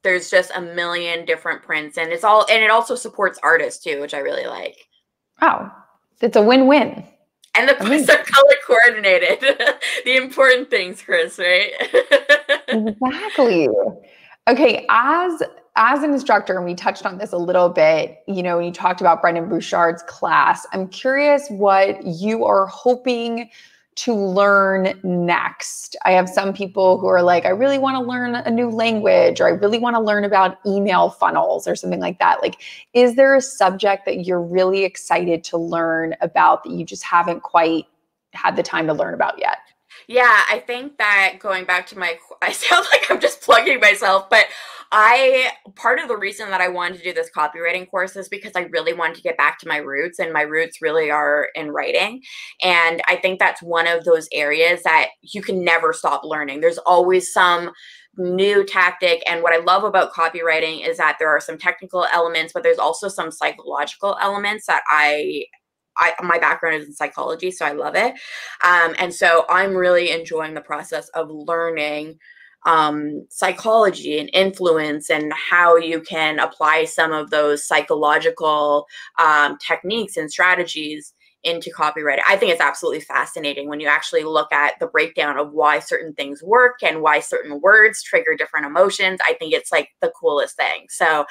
There's just a million different prints, and it also supports artists too, which I really like. Wow. It's a win-win. And the prints are color coordinated. The important things, Chris, right? Exactly. Okay, as an instructor, and we touched on this a little bit, you know, when you talked about Brendan Bouchard's class, I'm curious what you are hoping to learn next. I have some people who are like, I really want to learn a new language, or I really want to learn about email funnels or something like that. Like, is there a subject that you're really excited to learn about that you just haven't quite had the time to learn about yet? Yeah, I think that going back to I sound like I'm just plugging myself, but part of the reason that I wanted to do this copywriting course is because I really wanted to get back to my roots, and my roots really are in writing. And I think that's one of those areas that you can never stop learning. There's always some new tactic. And what I love about copywriting is that there are some technical elements, but there's also some psychological elements that my background is in psychology, so I love it. And so I'm really enjoying the process of learning psychology and influence, and how you can apply some of those psychological techniques and strategies into copywriting. I think it's absolutely fascinating when you actually look at the breakdown of why certain things work and why certain words trigger different emotions. I think it's like the coolest thing. So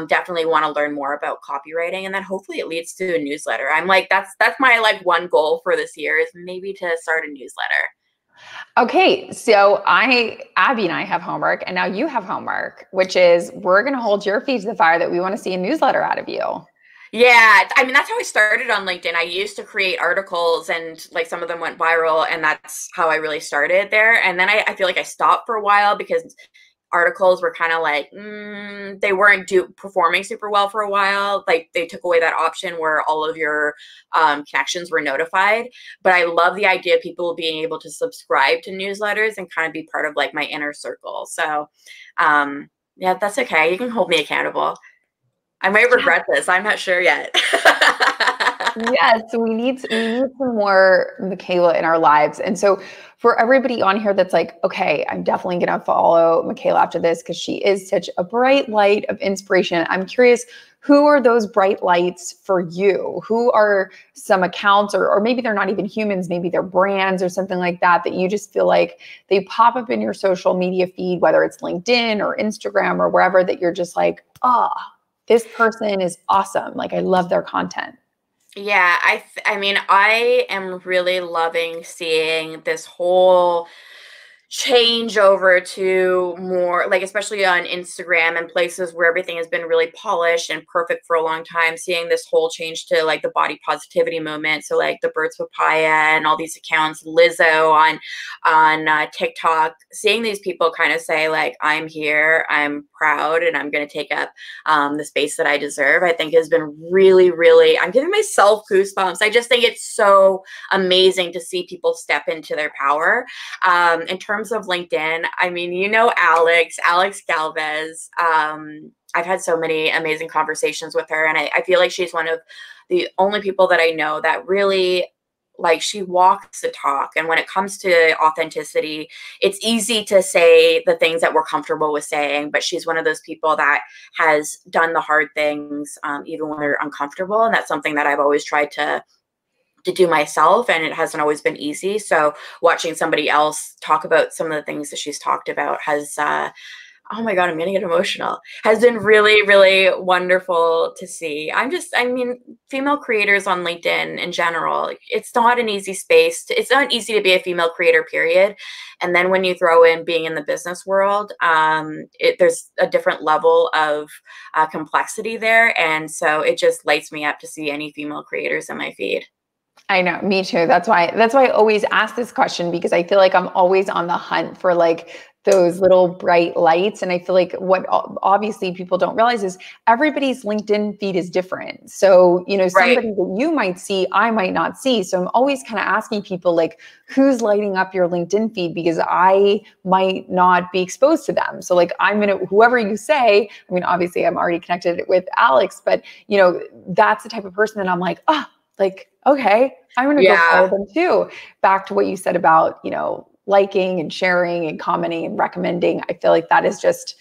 definitely want to learn more about copywriting, and then hopefully it leads to a newsletter. I'm like, that's my like one goal for this year is maybe to start a newsletter. Okay, so Abby and I have homework, and now you have homework, which is we're going to hold your feet to the fire that we want to see a newsletter out of you. Yeah, I mean, that's how I started on LinkedIn. I used to create articles, and like some of them went viral, and that's how I really started there. And then I feel like I stopped for a while because articles were kind of like, they weren't performing super well for a while. Like they took away that option where all of your connections were notified. But I love the idea of people being able to subscribe to newsletters and kind of be part of like my inner circle. So yeah, that's okay. You can hold me accountable. I might regret this. I'm not sure yet. Yes, we need some more Michaela in our lives. And so for everybody on here that's like, okay, I'm definitely going to follow Michaela after this because she is such a bright light of inspiration. I'm curious, who are those bright lights for you? Who are some accounts, or maybe they're not even humans, maybe they're brands or something like that you just feel like they pop up in your social media feed, whether it's LinkedIn or Instagram or wherever, that you're just like, this person is awesome. Like, I love their content. Yeah, I mean, I am really loving seeing this whole change over to more like, especially on Instagram and places where everything has been really polished and perfect for a long time, seeing this whole change to like the body positivity movement. So like the Birds Papaya and all these accounts, Lizzo on TikTok, seeing these people kind of say like, I'm here, I'm proud, and I'm going to take up the space that I deserve, I think has been really, really, I'm giving myself goosebumps. I just think it's so amazing to see people step into their power. In terms of LinkedIn, I mean, you know, Alex Galvez, I've had so many amazing conversations with her, and I feel like she's one of the only people that I know that really, like, she walks the talk. And when it comes to authenticity, it's easy to say the things that we're comfortable with saying, but she's one of those people that has done the hard things, even when they're uncomfortable. And that's something that I've always tried to do myself, and it hasn't always been easy. So watching somebody else talk about some of the things that she's talked about has oh my God, I'm going to get emotional, has been really, really wonderful to see. I mean, female creators on LinkedIn in general, it's not an easy space. It's not easy to be a female creator, period. And then when you throw in being in the business world, there's a different level of complexity there. And so it just lights me up to see any female creators in my feed. I know, me too. That's why I always ask this question, because I feel like I'm always on the hunt for like those little bright lights. And I feel like what obviously people don't realize is everybody's LinkedIn feed is different. So, you know, somebody that you might see, I might not see. So I'm always kind of asking people like, who's lighting up your LinkedIn feed? Because I might not be exposed to them. So like, whoever you say, I mean, obviously I'm already connected with Alex, but you know, that's the type of person that I'm like, like, okay, I'm going to go follow them too. Back to what you said about, you know, liking and sharing and commenting and recommending. I feel like that is just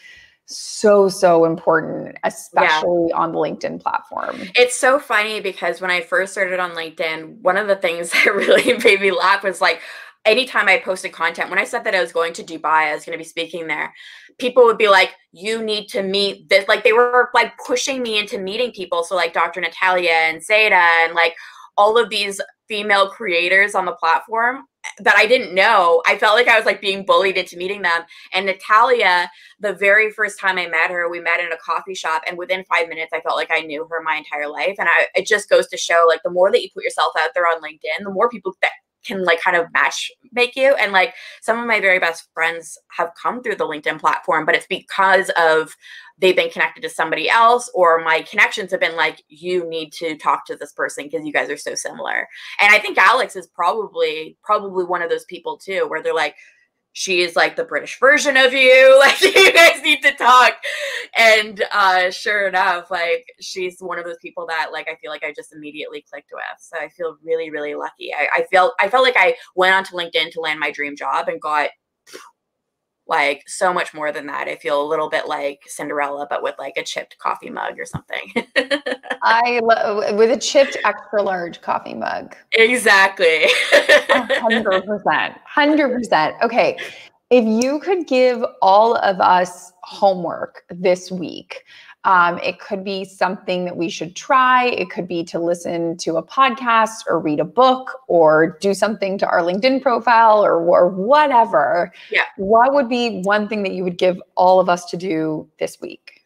so important, especially on the LinkedIn platform. It's so funny because when I first started on LinkedIn, one of the things that really made me laugh was like, anytime I posted content, when I said that I was going to Dubai, I was going to be speaking there, people would be like, you need to meet this. Like they were like pushing me into meeting people. So like Dr. Natalia and Seda and like all of these female creators on the platform that I didn't know. I felt like I was like being bullied into meeting them. And Natalia, the very first time I met her, we met in a coffee shop, and within 5 minutes, I felt like I knew her my entire life. And it just goes to show, like, the more that you put yourself out there on LinkedIn, the more people that can like kind of make you. And like some of my very best friends have come through the LinkedIn platform, but it's because of they've been connected to somebody else, or my connections have been like, you need to talk to this person because you guys are so similar. And I think Alex is probably one of those people too, where they're like, she is like the British version of you. Like, you guys need to talk. And sure enough, like, she's one of those people that like I feel like I just immediately clicked with. So I feel really, really lucky. I felt like I went onto LinkedIn to land my dream job and got like so much more than that. I feel a little bit like Cinderella, but with like a chipped coffee mug or something. With a chipped extra large coffee mug. Exactly. 100%. Okay. If you could give all of us homework this week, it could be something that we should try. It could be to listen to a podcast or read a book or do something to our LinkedIn profile or whatever. Yeah. What would be one thing that you would give all of us to do this week?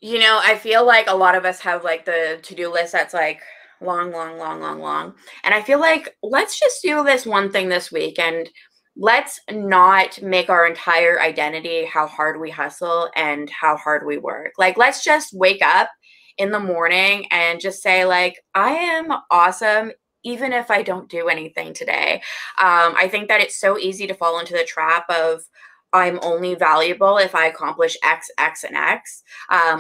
You know, I feel like a lot of us have like the to-do list that's like long. And I feel like let's just do this one thing this week, and let's not make our entire identity how hard we hustle and how hard we work. Like, let's just wake up in the morning and just say like, I am awesome even if I don't do anything today. I think that it's so easy to fall into the trap of I'm only valuable if I accomplish X, X, and X,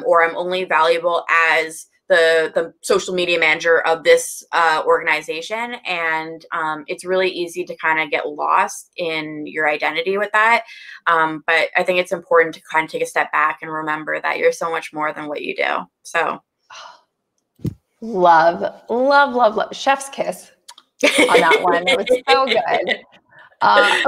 or I'm only valuable as the social media manager of this organization. And it's really easy to kind of get lost in your identity with that. But I think it's important to kind of take a step back and remember that you're so much more than what you do. So love. Chef's kiss on that one. That was so good. Okay.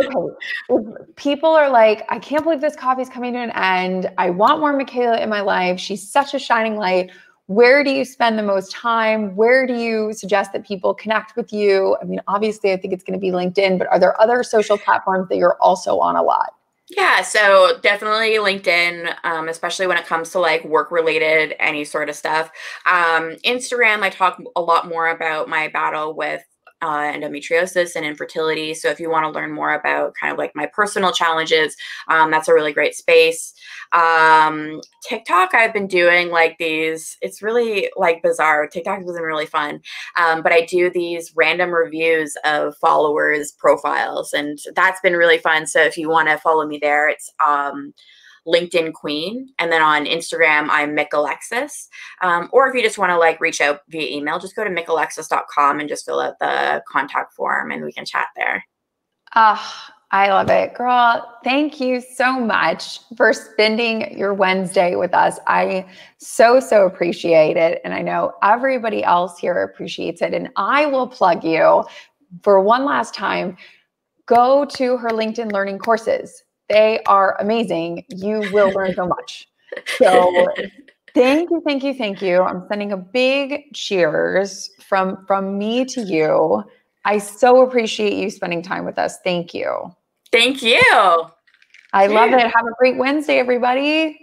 If people are like, I can't believe this coffee's coming to an end. I want more Michaela in my life. She's such a shining light. Where do you spend the most time? Where do you suggest that people connect with you? I mean, obviously, I think it's going to be LinkedIn, but are there other social platforms that you're also on a lot? yeah, so definitely LinkedIn, especially when it comes to like work related, any sort of stuff. Instagram, I talk a lot more about my battle with endometriosis and infertility. So if you want to learn more about kind of like my personal challenges, that's a really great space. TikTok, I've been doing like these, it's really like bizarre. TikTok has been really fun. But I do these random reviews of followers' profiles, and that's been really fun. So if you want to follow me there, it's LinkedIn Queen. And then on Instagram, I'm Alexis. Or if you just want to like reach out via email, just go to micalexis.com and just fill out the contact form and we can chat there. I love it, girl. Thank you so much for spending your Wednesday with us. I so appreciate it. And I know everybody else here appreciates it. And I will plug you for one last time. Go to her LinkedIn Learning courses. They are amazing. You will learn so much. So thank you, thank you, thank you. I'm sending a big cheers from me to you. I so appreciate you spending time with us. Thank you. Thank you. I love it. Have a great Wednesday, everybody.